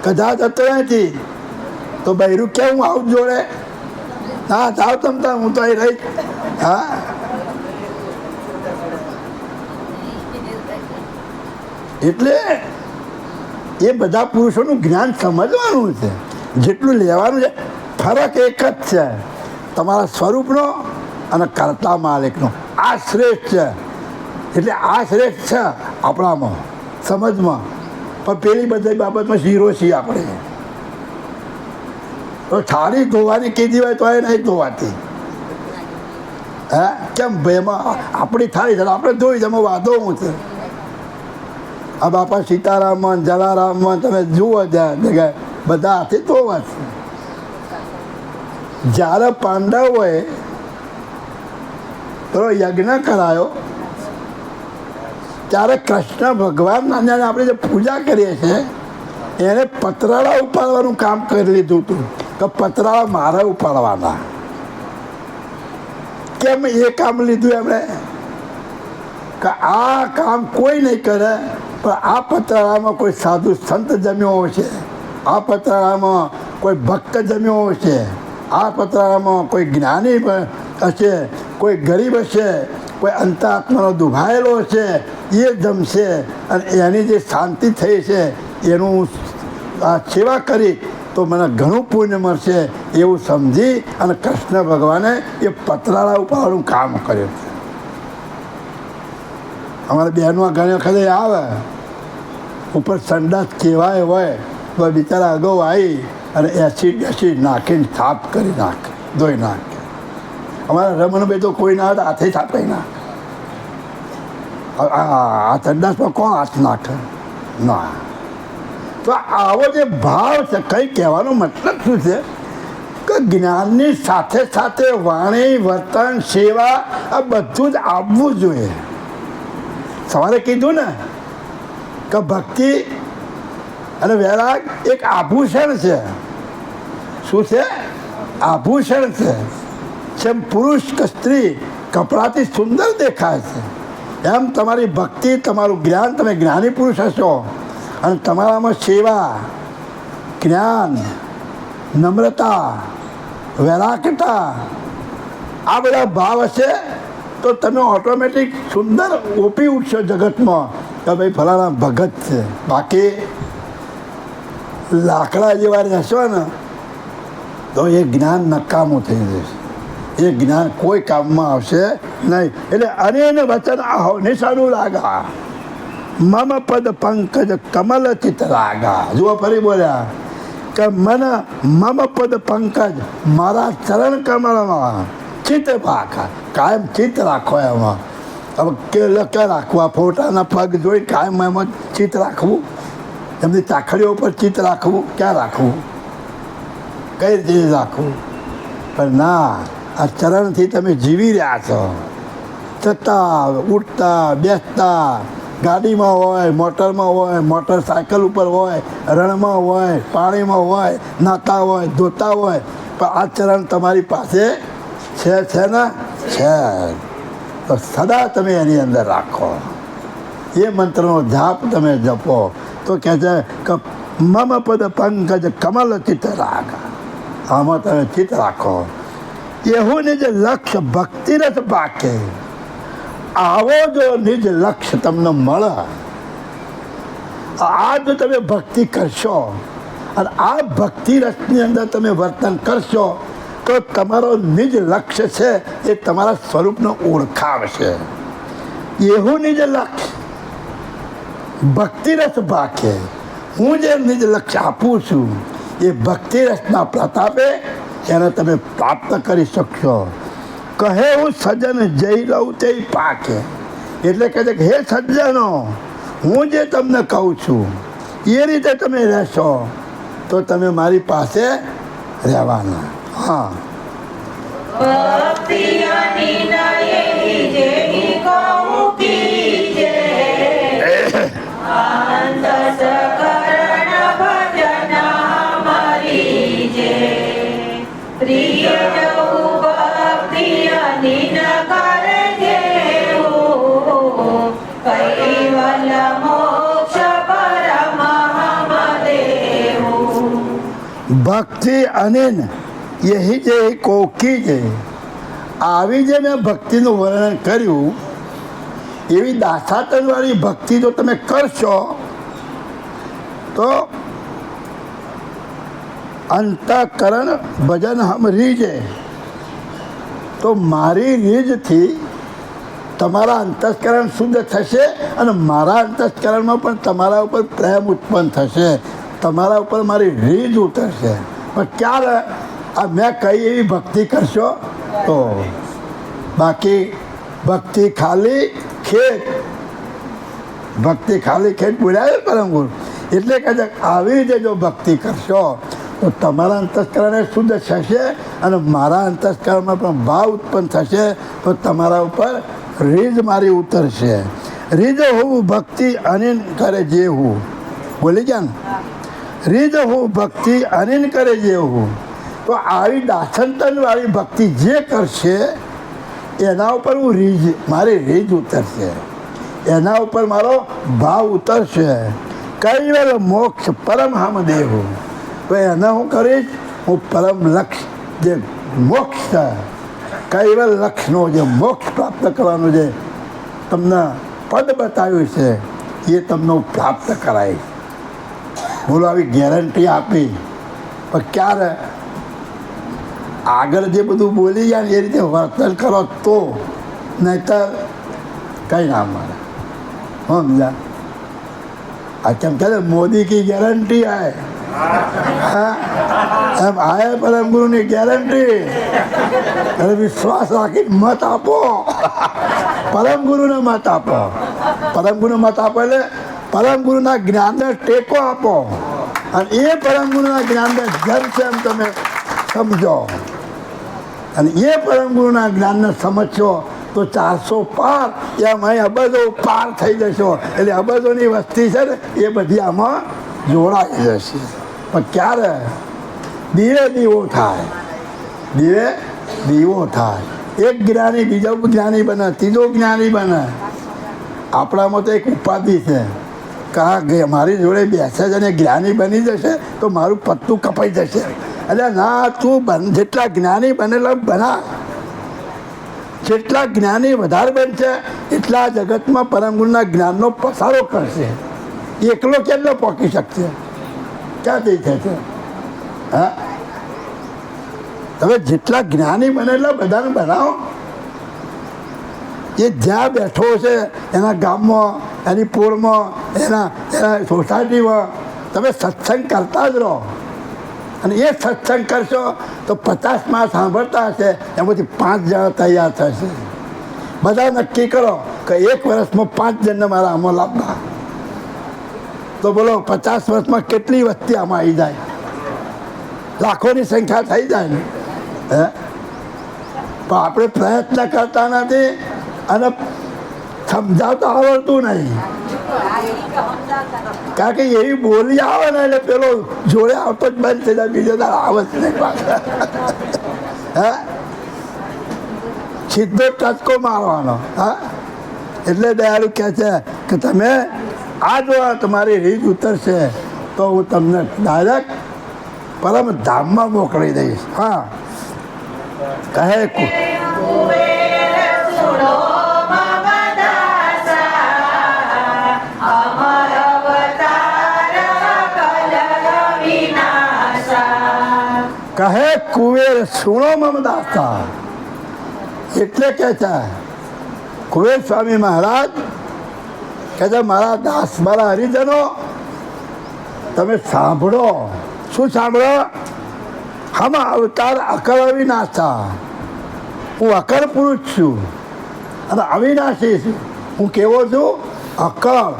કદાચ જતો નથી તો બૈરું કેવું આવું જોડે? હા, જાઓ તમ હું તો અહીં રહી. હા, એટલે એ બધા પુરુષોનું જ્ઞાન સમજવાનું છે, જેટલું લેવાનું છે. ફરક એક જ છે, તમારા સ્વરૂપનો અને કરતા માલિકનો. આ શ્રેષ્ઠ છે. એટલે આ શ્રેષ્ઠ છે આપણામાં સમજમાં, પણ પેલી બધી બાબતમાં ઝીરો છીએ આપણે. તો થાળી ધોવાની કીધી હોય તો એ નહીં ધોવાતી. હા, કેમ એમાં આપણી થાળી છે, આપણે ધોઈ એમાં વાંધો હું છે. આ બાપા સીતારામન જલારામન તમે જુઓ ત્યાં જગ્યાએ બધા હાથે ધોવા છે. જ્યારે પાંડવોએ પેલો યજ્ઞ કરાયો ત્યારે કૃષ્ણ ભગવાનના આપણે જે પૂજા કરીએ છીએ એને પતરાળા ઉપાડવાનું કામ કરી લીધું હતું કે પતરાળા મારે ઉપાડવાના. કેમ એ કામ લીધું એમણે? કે આ કામ કોઈ નહીં કરે, પણ આ પતરાળામાં કોઈ સાધુ સંત જમ્યો હશે, આ પતરાળામાં કોઈ ભક્ત જમ્યો હશે, આ પતરાળામાં કોઈ જ્ઞાની હશે, કોઈ ગરીબ હશે, કોઈ અંતરાત્માનો દુભાયેલો હશે, એ જમશે અને એની જે શાંતિ થઈ છે એનું સેવા કરી તો મને ઘણું પુણ્ય મળશે એવું સમજી અને કૃષ્ણ ભગવાને એ પતરાળા ઉપાડવાનું કામ કર્યું. અમારા બહેનો ઘણી વખતે આવે ઉપર સંડાસ કહેવાય હોય તો બિચારા અગાઉ આવી અને એસિડ નાખીને સાફ કરી નાખે, ધોઈ નાખે. અમારા રમણભાઈ તો કોઈ ના હતા, હાથે છાપાઈ નાખે. આ સંડાસમાં કોણ હાથ નાખે? ના. તો આવો જે ભાવ છે, કંઈ કહેવાનો મતલબ શું છે કે જ્ઞાનની સાથે સાથે વાણી, વર્તન, સેવા આ બધું જ આવવું જોઈએ. સવારે કીધું ને કે ભક્તિ અને વૈરાગ એક આભૂષણ છે. શું છે? આભૂષણ છે. જેમ પુરુષ કે સ્ત્રી કપડાથી સુંદર દેખાય છે, એમ તમારી ભક્તિ, તમારું જ્ઞાન, તમે જ્ઞાની પુરુષ હશો અને તમારામાં સેવા, જ્ઞાન, નમ્રતા, વૈરાગ્યતા આ બધા ભાવ હશે તો તમે ઓટોમેટિક સુંદર ઓપી ઉઠશો જગતમાં કે ભાઈ ફલાણા ભગત છે. બાકી લાકડા જેવા રહેશો ને તો એ જ્ઞાન નકામું થઈ જશે. એ જ્ઞાન કોઈ કામમાં આવશે નહીં. એટલે અનેન વચન આહો નિશાનું લાગા મમ પદ પંકજ કમલ ચિત રાગા. જુઓ ફરી બોલ્યા કે મન મમ પદ પંકજ, મારા ચરણ કમળમાં ચિત્ત રાખા. કાયમ ચિત્ત રાખો એમાં. હવે ક્યાં રાખવા? ફોટાના પગ જોઈ કાયમ એમાં ચિત્ત રાખવું? એમની ચાખડીઓ પર ચિત્ત રાખવું? ક્યાં રાખવું? કઈ રીતે રાખવું? પણ ના, આ ચરણથી તમે જીવી રહ્યા છો. જતા, ઉઠતા, બેસતા, ગાડીમાં હોય, મોટરમાં હોય, મોટરસાયકલ ઉપર હોય, રણમાં હોય, પાણીમાં હોય, નાતા હોય, ધોતા હોય, પણ આ ચરણ તમારી પાસે છે ને? છે. તો સદા તમે એની અંદર રાખો. એ મંત્રનો જાપ તમે જપો તો કહે છે કે મમ પદ પંકજ કમલ ચિત્ત રાગ. આમાં તમે ચિત્ત રાખો. એવું નિજ લક્ષ્ય ભક્તિરસ પાકે. આવો જો નિજ લક્ષ્ય તમને મળે, આ જો તમે ભક્તિ કરશો અને આ ભક્તિ રસની અંદર તમે વર્તન કરશો તો તમારો નિજ લક્ષ્ય છે એ તમારા સ્વરૂપનો ઓળખાવશે. એવું નિજ લક્ષ્ય ભક્તિ રસ પાકે. હું જે નિજ લક્ષ્ય આપું છું એ ભક્તિ રસના પ્રતાપે એને તમે પ્રાપ્ત કરી શકશો. કહે હું સજ્જન જઈ રહું તે પાકે. એટલે કહે છે કે હે સજ્જનો, હું જે તમને કહું છું એ રીતે તમે રહેશો તો તમે મારી પાસે રહેવાના. હા, ભક્તિ અનિના એહી જેહી કહું કીજે, અંતઃકરણ ભજન હમારી જે. પ્રિય જહુ ભક્તિ અનિન કરજે હો, કૈવલ મોક્ષ પરમ હમ દેહુ. ભક્તિ અનેન યહી જે કોકી છે. આવી જે મેં ભક્તિનું વર્ણન કર્યું એવી દાસાતનવાળી ભક્તિ જો તમે કરશો તો અંતઃકરણ ભજન હમ રીજે. તો મારી રીજથી તમારા અંતઃકરણ શુદ્ધ થશે અને મારા અંતઃકરણમાં પણ તમારા ઉપર પ્રેમ ઉત્પન્ન થશે. તમારા ઉપર મારી રીજ ઉતરશે. પણ ક્યારે? આ મેં કઈ એવી ભક્તિ કરશો તો. બાકી ભક્તિ ખાલી ખેત, ભક્તિ ખાલી ખેત બોલાવે પરમ ગુરુ. એટલે કહે છે આવી રીતે જો ભક્તિ કરશો તો તમારા અંતઃકરણ શુદ્ધ થશે અને મારા અંતઃકરણમાં પણ ભાવ ઉત્પન્ન થશે તો તમારા ઉપર રીજ મારી ઉતરશે. રીજ હોવું ભક્તિ અનિન કરે જેવું. બોલી ગયા ને? રીજ હોવું ભક્તિ અનિન કરે જેવું. તો આવી દાસંતનવાળી ભક્તિ જે કરશે એના ઉપર હું રીજ, મારી રીજ ઉતરશે, એના ઉપર મારો ભાવ ઉતરશે. કૈવલ મોક્ષ પરમ હમ દેવું. તો એને હું કરીશ, હું પરમ લક્ષ્ય જે મોક્ષ છે, કૈવલ લક્ષ્યનો જે મોક્ષ પ્રાપ્ત કરવાનું જે તમને પદ બતાવ્યું છે એ તમને હું પ્રાપ્ત કરાવીશ. બોલો, આવી ગેરંટી આપી. પણ ક્યારે? આગળ જે બધું બોલી જાય ને એ રીતે વર્તન કરો તો, નહીતર કંઈ ના મળે. સમજા? આ કેમ કહે મોદી કી ગેરંટી આય, હા એમ આય પરમ ગુરુની ગેરંટી. અને વિશ્વાસ રાખીને મત આપો, પરમ ગુરુને મત આપો. પરમ ગુરુને મત આપો એટલે પરમ ગુરુના જ્ઞાનને ટેકો આપો અને એ પરમ ગુરુના જ્ઞાનને જન છે એમ તમે સમજો. અને એ પરમ ગુરુના જ્ઞાનને સમજશો તો 400 પાર એમ અહીં અબજો પાર થઈ જશો. એટલે અબજોની વસ્તી છે ને એ બધી આમાં જોડાઈ જશે. પણ ક્યારે? દીવે દીવો થાય, દીવે દીવો થાય. એક જ્ઞાની બીજો જ્ઞાની બને, ત્રીજો જ્ઞાની બને. આપણામાં તો એક ઉપાધિ છે કે મારી જોડે બેસે છે અને જ્ઞાની બની જશે તો મારું પત્તું કપાઈ જશે. એટલે ના, તું જેટલા જ્ઞાની બનેલા બના, જેટલા જ્ઞાની વધારે બનશે એટલા જગતમાં પરમગુરુના જ્ઞાનનો પસારો કરશે. એકલો કેટલો પહોંચી શકશે? ક્યાંથી થશે? હા, તમે જેટલા જ્ઞાની બનેલા બધાને બનાવો. એ જ્યાં બેઠો છે એના ગામમાં, એની પોળમાં, એના સોસાયટીમાં તમે સત્સંગ કરતા જ રહો. અને એ સત્સંગ કરશો તો 50 સાંભળતા હશે, એમાંથી 5 જણા તૈયાર થશે. બધા નક્કી કરો કે 1 વર્ષમાં 5 જણને મારા આમાં લાવવા. તો બોલો 50 વર્ષમાં કેટલી વસ્તી આમાં આવી જાય? લાખોની સંખ્યા થઈ જાય ને. હે, પણ આપણે પ્રયત્ન કરતા નથી અને સમજાવતા આવડતું નહીં. કારણ કે એવી બોલી આવે ને એટલે પેલો જોડે આવતો જ બંધ થઈ જાય, બીજો તાર આવે જ નહીં પાછા. હા, સીધો ટચકો મારવાનો. હા, એટલે દયાળુ કહે છે કે તમે આ જો તમારી રીત ઉતરશે તો હું તમને ડાયરેક્ટ પરમ ધામમાં મોકલી દઈશ. હા, કહે કહે કુવેર સુણો મમ દાસા. એટલે કે છે કુવેર સ્વામી મહારાજ કહે છે મારા દાસ, મારા હરિજનો તમે સાંભળો. શું સાંભળો? હમ અવતાર અકળ અવિનાશા. હું અકળ પુરુષ છું અને અવિનાશી છું. હું કેવો છું? અકળ,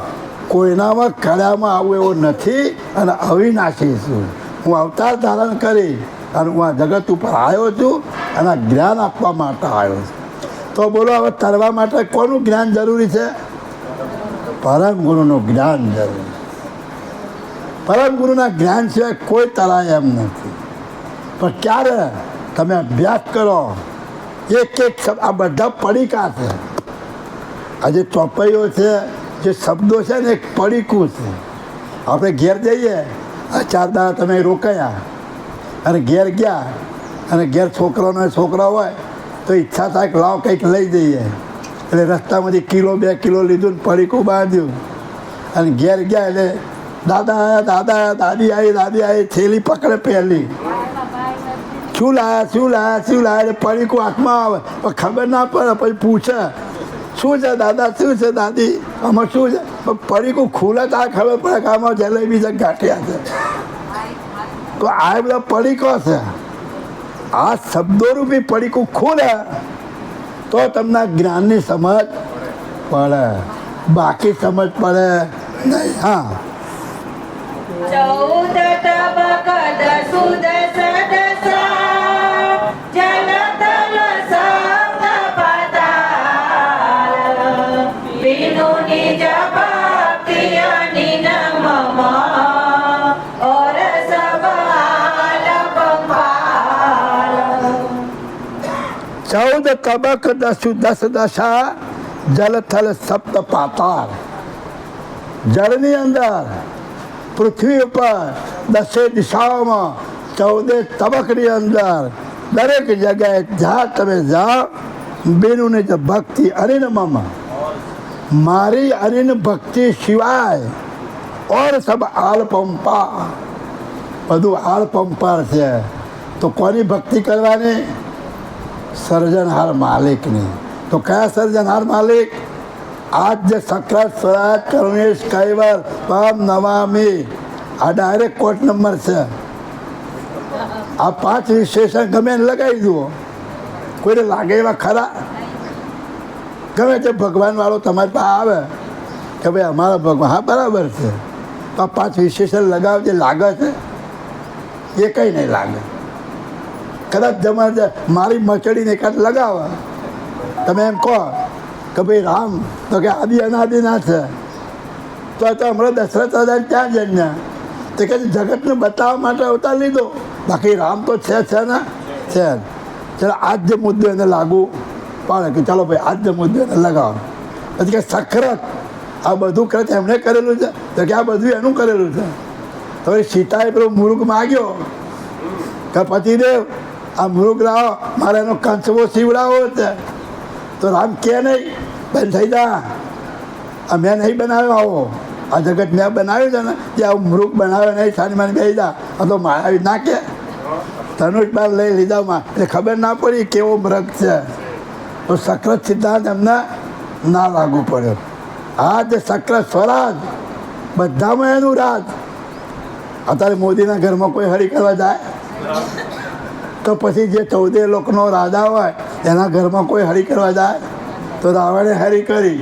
કોઈનામાં કળામાં આવું એવો નથી અને અવિનાશી છું. હું અવતાર ધારણ કરી અને હું આ જગત ઉપર આવ્યો છું અને જ્ઞાન આપવા માટે આવ્યો છું. તો બોલો હવે તરવા માટે કોનું જ્ઞાન જરૂરી છે? પરમ ગુરુનું જ્ઞાન જરૂરી. પરમ ગુરુના જ્ઞાન સિવાય કોઈ તરાય એમ નથી. પણ ક્યારે તમે અભ્યાસ કરો, એક આ બધા પડીકા છે. આ જે ચોપડીઓ છે, જે શબ્દો છે ને, એક પડીકું છે. આપણે ઘેર જઈએ, 4 દાડા તમે રોકાયા અને ઘેર ગયા અને ઘેર છોકરા હોય તો ઈચ્છા થાય કે લાવ કંઈક લઈ જઈએ. એટલે રસ્તામાંથી 1-2 કિલો લીધું ને પડીકું બાંધ્યું અને ઘેર ગયા એટલે દાદા આવ્યા, દાદી આવી, થેલી પકડે પહેલી. શું લાયા એટલે પડીકું હાથમાં આવે પણ ખબર ના પડે. પછી પૂછે શું છે દાદા, શું છે દાદી, આમાં શું છે? પડીકું ખુલે તો ખબર પડે કે આમાં જલેબી છે, ગાંઠિયા છે. તો આ બધા પડીકો છે. આ શબ્દોરૂપી પડીકું ખુલે તો તમને જ્ઞાનની સમજ પડે, બાકી સમજ પડે નહીં. હા, 14 તબક દસુદસ દસા જલતલ સપ્ત પાતાલ વિનુ નિજ ભક્તિ અનિન મમ ઓર સબાલ પંપાલ. 14 તબક દસ દશા જલથલ સપ્ત પાતાળ. જળની અંદર, પૃથ્વી ઉપર 10 દિશાઓમાં 14 તબકની અંદર દરેક જગ્યાએ જ્યાં તમે જાઓ, બીનુની જ ભક્તિ અનિન મમ, મારી અનિન ભક્તિ સિવાય ઓર સબ આલપંપા, બધું આલપંપાર છે. તો કોની ભક્તિ કરવાની? સર્જનહાર માલિકની. તો કયા સર્જનહાર માલિક? આજ જે સક્રત સ્વરાજ કરુણેશ કૈવલ પમ નમામી, આ ડાયરેક્ટ કોડ નંબર છે. આ 5 વિશેષણ ગમે એને લગાવી દો. કોઈને લાગે એવા ખરા? ગમે તે ભગવાન વાળો તમારી પાસે આવે કે ભાઈ અમારા ભગવાન, હા બરાબર છે, તો આ 5 વિશેષણ લગાવજે, લાગે છે? એ કંઈ નહીં લાગે. કદાચ તમારે મારી મચડીને એકાદ લગાવે, તમે એમ કહો કે ભાઈ રામ તો કે આદિ અનાદિના છે, તો હમણાં દશરથ રાજા ત્યાં જઈને તે કહે જગતને બતાવવા માટે અવતાર લીધો, બાકી રામ તો છે ને છે. ચાલો આજ જે મુદ્દો એને લાગુ પાડે કે ચાલો ભાઈ આજ જે મુદ્દો એને લગાવો. પછી કે સખરત આ બધું કરે એમણે કરેલું છે, તો કે આ બધું એનું કરેલું છે. તો એ સીતાએ પેલો મૃગ માગ્યો કે પતિદેવ આ મૃગ લાવો, મારે એનો કંચવો સીવડાવો છે. તો રામ કે નહીં, બંધ થઈ જા, આ મેં નહીં બનાવ્યો, આવો આ જગત મેં બનાવ્યું છે ને, જે આવું મૃગ બનાવ્યો નહીં, સાની માની બેસી જા, આ તો મારા ના કે ધનુષ બાર લઈ લીધામાં એટલે ખબર ના પડી કેવો મૃગ છે. તો સક્રત સિદ્ધાંત એમને ના લાગુ પડ્યો. આ જે સક્રત સ્વરાજ બધામાં એનું રાજ. અત્યારે મોદીના ઘરમાં કોઈ હરી કરવા જાય તો પછી જે 14 લોકનો રાજા હોય એના ઘરમાં કોઈ હરી કરવા જાય તો રાવણે હરી કરી,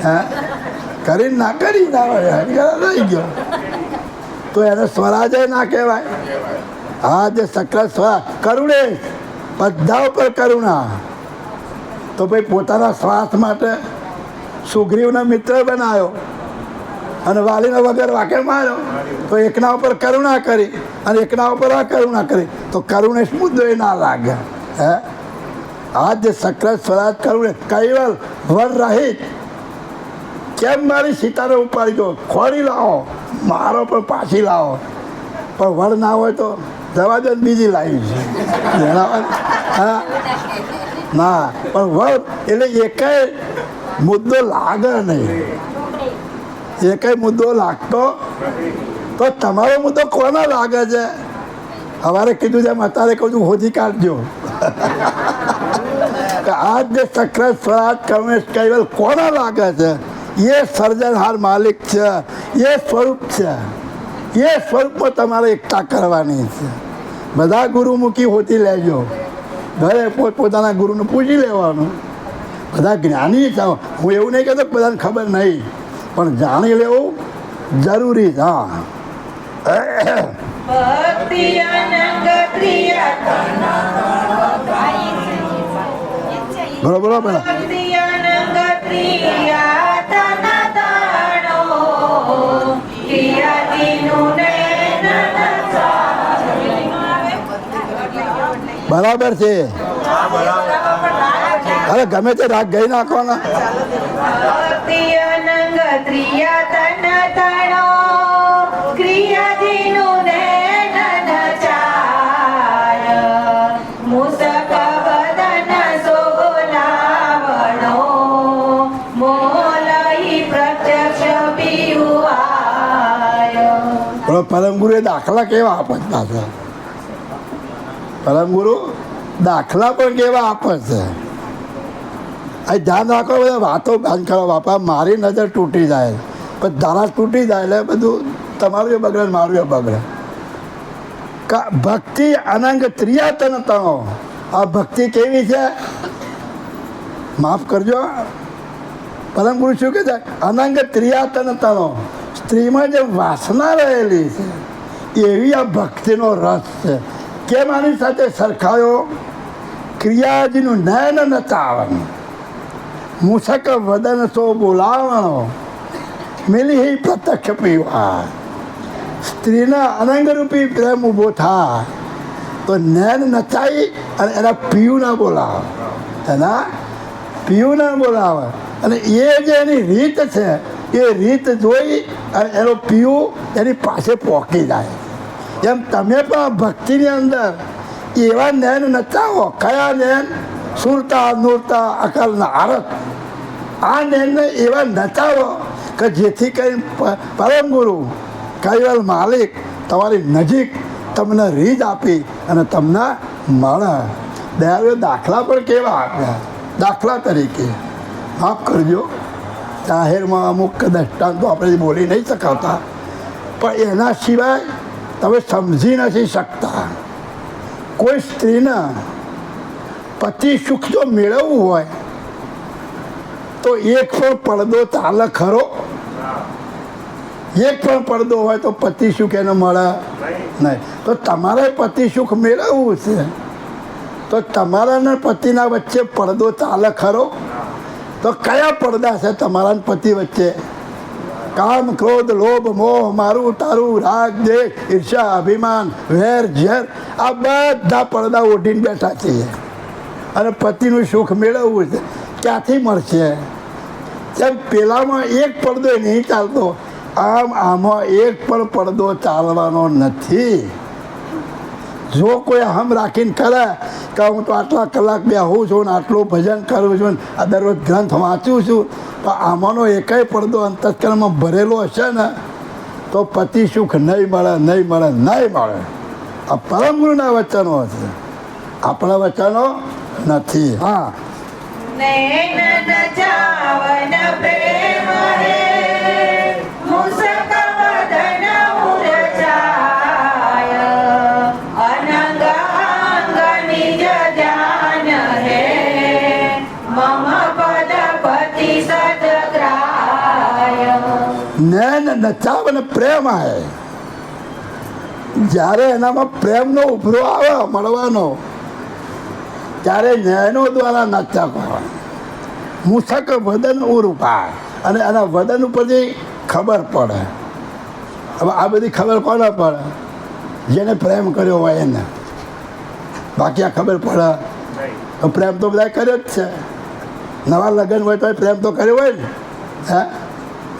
હે કરીને ના કરી, રાવણે હરી કરવા રહી ગયો તો એને સ્વરાજે ના કહેવાય. આ જે સક્રત સ્વરાજ કરુણેશ, બધા ઉપર કરુણા. તો ભાઈ પોતાના સ્વાર્થ માટે સુગ્રીવનો મિત્ર બનાવ્યો અને વાલીનો વગર વાકે માર્યો, તો એકના ઉપર કરુણા કરી અને એકના ઉપર અકરુણા કરી, તો કરુણેશ મુદ્દો એ ના લાગે. હે આ જે સક્રત સ્વરાજ કરુણેશ કૈવલ વર રહિત. કેમ મારી સીતાને ઉપાડી દો, ખોડી લાવો, મારો પણ પાછી લાવો, પણ વર ના હોય તો જવા દો, બીજી લાવી છે. હા ના, પણ વર એટલે એકેય મુદ્દો લાગે નહીં, એકેય મુદ્દો લાગતો તો તમારો મુદ્દો કોને લાગે છે? સવારે કીધું છે, અત્યારે કહું છું હોજી કાઢજો. આજ જે સક્રત સ્વરાજ કરુણેશ કૈવલ કોને લાગે છે? એ સર્જનહાર માલિક છે, એ સ્વરૂપ છે, એ સ્વરૂપમાં તમારે એકતા કરવાની છે. બધા ગુરુમુખી હોતી લેજો, ઘરે પોતપોતાના ગુરુને પૂછી લેવાનું. બધા જ્ઞાની છે, હું એવું નહીં કહેતો બધાને ખબર નહીં, પણ જાણી લેવું જરૂરી છે. હા ભક્તિ અનંગ પ્રિયતના, બોલો બોલો પેલા ભક્તિ અનંગ પ્રિયતના દાણો, પ્રિયતિનું નયન બરાબર છે. અરે ગમે તે રાગ ગઈ નાખવાના. ભક્તિ અનંગ પ્રિયતન દાણો, ક્રિયાજીનું નયન ચાય, મુસક વદન સોલાવણો, મોલઈ પ્રત્યક્ષ પીવાય. પરમ ગુરુ દાખલા કેવા આપે છે? પરમ ગુરુ દાખલા પણ કેવા આપે છે? આ ધ્યાન રાખો, બધા વાતો બંધ કરો. બાપા મારી નજર તૂટી જાય, પણ ધારા તૂટી જાય એટલે બધું તમારું એ બગડે, મારું એ બગડે. ભક્તિ અનંગ ત્રિયાતન તણો. આ ભક્તિ કેવી છે? માફ કરજો, પરમ ગુરુ શું કહે છે? અનંગ ત્રિયાતન તણો. સ્ત્રીમાં જે વાસના રહેલી છે એવી આ ભક્તિનો રસ છે. કેમ આની સાથે સરખાયો? ક્રિયાજીનું નયન નચાવણ, મુસક વદન સો બોલાવણો, મિલી પ્રત્યક્ષ પીવા. સ્ત્રીના અનંગરૂપી પ્રેમ ઊભો થાય તો નયન નચાઈ અને એના પીયું ના બોલાવે, એના પીયું ના બોલાવે. અને એ જે એની રીત છે એ રીત જોઈ અને એનો પીયું એની પાસે પહોંચી જાય. એમ તમે પણ ભક્તિની અંદર એવા નયન નચાવો. કયા નયન? સુરતા નૂરતા અકલના આરત. આ નયનને એવા નચાવો કે જેથી કરી પરમ ગુરુ કૈવલ માલિક તમારી નજીક તમને રીત આપી અને તમને મળે. દયાળુએ દાખલા પણ કેવા આપ્યા. દાખલા તરીકે માફ કરજો, જાહેરમાં અમુક દૃષ્ટાંતો આપણે બોલી નહીં શકાતા, પણ એના સિવાય તમે સમજી નથી શકતા. કોઈ સ્ત્રીને પતિ સુખ જો મેળવવું હોય તો એક પણ પડદો ચાલે ખરો? એક પણ પડદો હોય તો પતિ સુખ એને મળે નહીં. તો તમારે પતિ સુખ મેળવવું છે તો તમારા ને પતિના વચ્ચે પડદો ચાલે ખરો? તો કયા પડદા છે તમારા પતિ વચ્ચે? કામ ક્રોધ લોભ મોહ મારું તારું રાગ દેહ ઈર્ષા અભિમાન વેર ઝેર આ બધા પડદા ઓઢીને બેઠા છીએ અને પતિનું સુખ મેળવવું છે ક્યાંથી મળશે? જેમ પેલામાં એક પડદો નહીં ચાલતો આમાં એક પણ પડદો ચાલવાનો નથી. જો કોઈ હમ રાખીને કરે કે હું તો આટલા કલાક બેહું છું ને આટલું ભજન કરું છું ને આ દરરોજ ગ્રંથ વાંચું છું, તો આમાંનો એકેય પડદો અંતસ્કરણમાં ભરેલો હશે ને તો પતિ સુખ નહીં મળે, નહીં મળે, નહીં મળે. આ પરમ ગુરુના વચનો છે, આપણા વચનો નથી. હા, નૈન નચાવન પ્રેમ હે મુસક વદન ઉરચાય અનંગ અંગ નિજ ધ્યાન હે મમ પદ પતિ સદગ્રાય. નૈન નચાવન પ્રેમ હે. જ્યારે એનામાં પ્રેમનો ઉભરો આવે મળવાનો ત્યારે નયનો દ્વારા નાચ્યા કરવા. મુસક વદન ઉરૂપાય અને એના વદન ઉપરથી ખબર પડે. હવે આ બધી ખબર કોને પડે? જેને પ્રેમ કર્યો હોય એને. બાકી આ ખબર પડે? તો પ્રેમ તો બધા કર્યો જ છે. નવા લગ્ન હોય તો પ્રેમ તો કર્યો હોય ને. હે,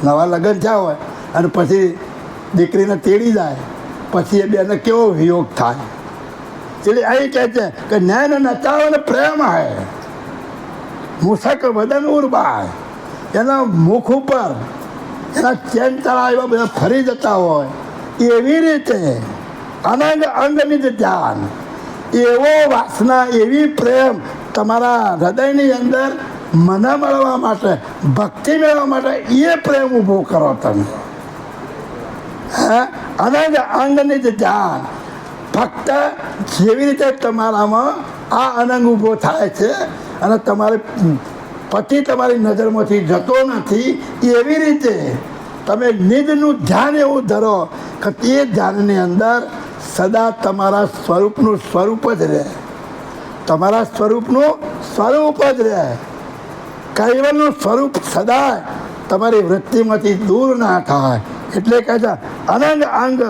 નવા લગ્ન થયા હોય અને પછી દીકરીને તેડી જાય, પછી એ બેને કેવો વિયોગ થાય. એટલે અહીં કહે છે કે નૈન નચાવન પ્રેમ હે મુસક વદન ઉર્બાય. એના મુખ ઉપર એના ચેન તારા એવા બધા ફરી જતા હોય એવી રીતે અનંગ અંગની જ ધ્યાન, એવો વાસના, એવી પ્રેમ તમારા હૃદયની અંદર મને મળવા માટે, ભક્તિ મેળવવા માટે એ પ્રેમ ઊભો કરો તમે. હે, અનંગ અંગની જ ધ્યાન. ફક્ત જેવી રીતે તમારામાં આ અનંગ ઊભો થાય છે અને તમારે પતિ તમારી નજરમાંથી જતો નથી, એવી રીતે તમે નિજનું ધ્યાન એવું ધરો કે તે ધ્યાનની અંદર સદા તમારા સ્વરૂપનું સ્વરૂપ જ રહે. તમારા સ્વરૂપનું સ્વરૂપ જ રહે. કૈવલનું સ્વરૂપ સદા તમારી વૃત્તિમાંથી દૂર ના થાય. એટલે કહે છે અનંગ અંગ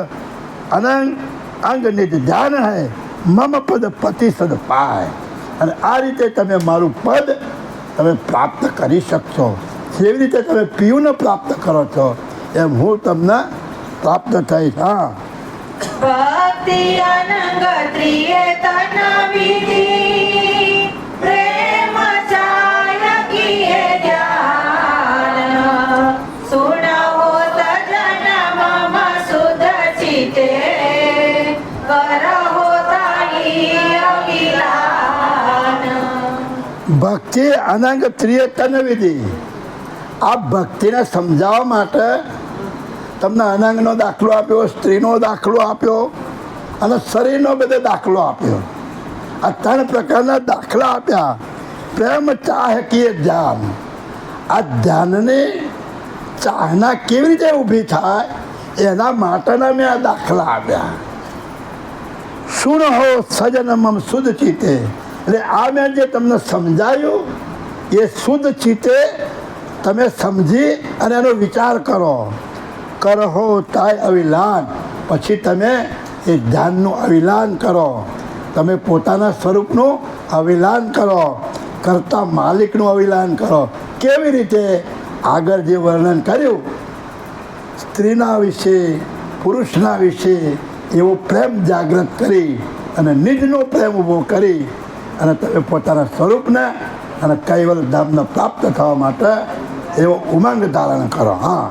અંગ નિજ ધ્યાન હૈ મમ પદ પતિ સદ પાય. અને આ રીતે તમે મારું પદ તમે પ્રાપ્ત કરી શકશો. જેવી રીતે તમે પિયુને પ્રાપ્ત કરો છો એમ હું તમને પ્રાપ્ત થઈશ. હા, ભક્તિ અનંગ ત્રિયે તન વિધિ પ્રેમ ચાય કિયે ધ્યાન સુનહો સજન મમ સુધ ચિતે કરહો તાઈ અવિલાન. ભક્તિ અનંગ ત્રિય તન વિધિ. આ ભક્તિને સમજાવવા માટે તમને અનંગનો દાખલો આપ્યો, સ્ત્રીનો દાખલો આપ્યો અને શરીરનો બધો દાખલો આપ્યો. આ 3 પ્રકારના દાખલા આપ્યા. પ્રેમ ચાહ કીએ ધ્યાન. આ ધ્યાનની ચાહના કેવી રીતે ઊભી થાય એના માટેના મેં આ દાખલા આપ્યા. સુન હો સજન મમ શુદ્ધ ચિત્તે. એટલે આ મેં જે તમને સમજાયું એ શુદ્ધ ચિત્તે તમે સમજી અને એનો વિચાર કરો. કરહો તાય અવિલાન. પછી તમે એ ધ્યાનનું અવિલાન કરો. તમે પોતાના સ્વરૂપનું અવિલાન કરો, કરતા માલિકનું અવિલાન કરો. કેવી રીતે? આગળ જે વર્ણન કર્યું સ્ત્રીના વિશે, પુરુષના વિશે એવો પ્રેમ જાગૃત કરી અને નિજનો પ્રેમ ઊભો કરી અને તમે પોતાના સ્વરૂપને અને કૈવલ ધામને પ્રાપ્ત થવા માટે એવો ઉમંગ ધારણ કરો. હા,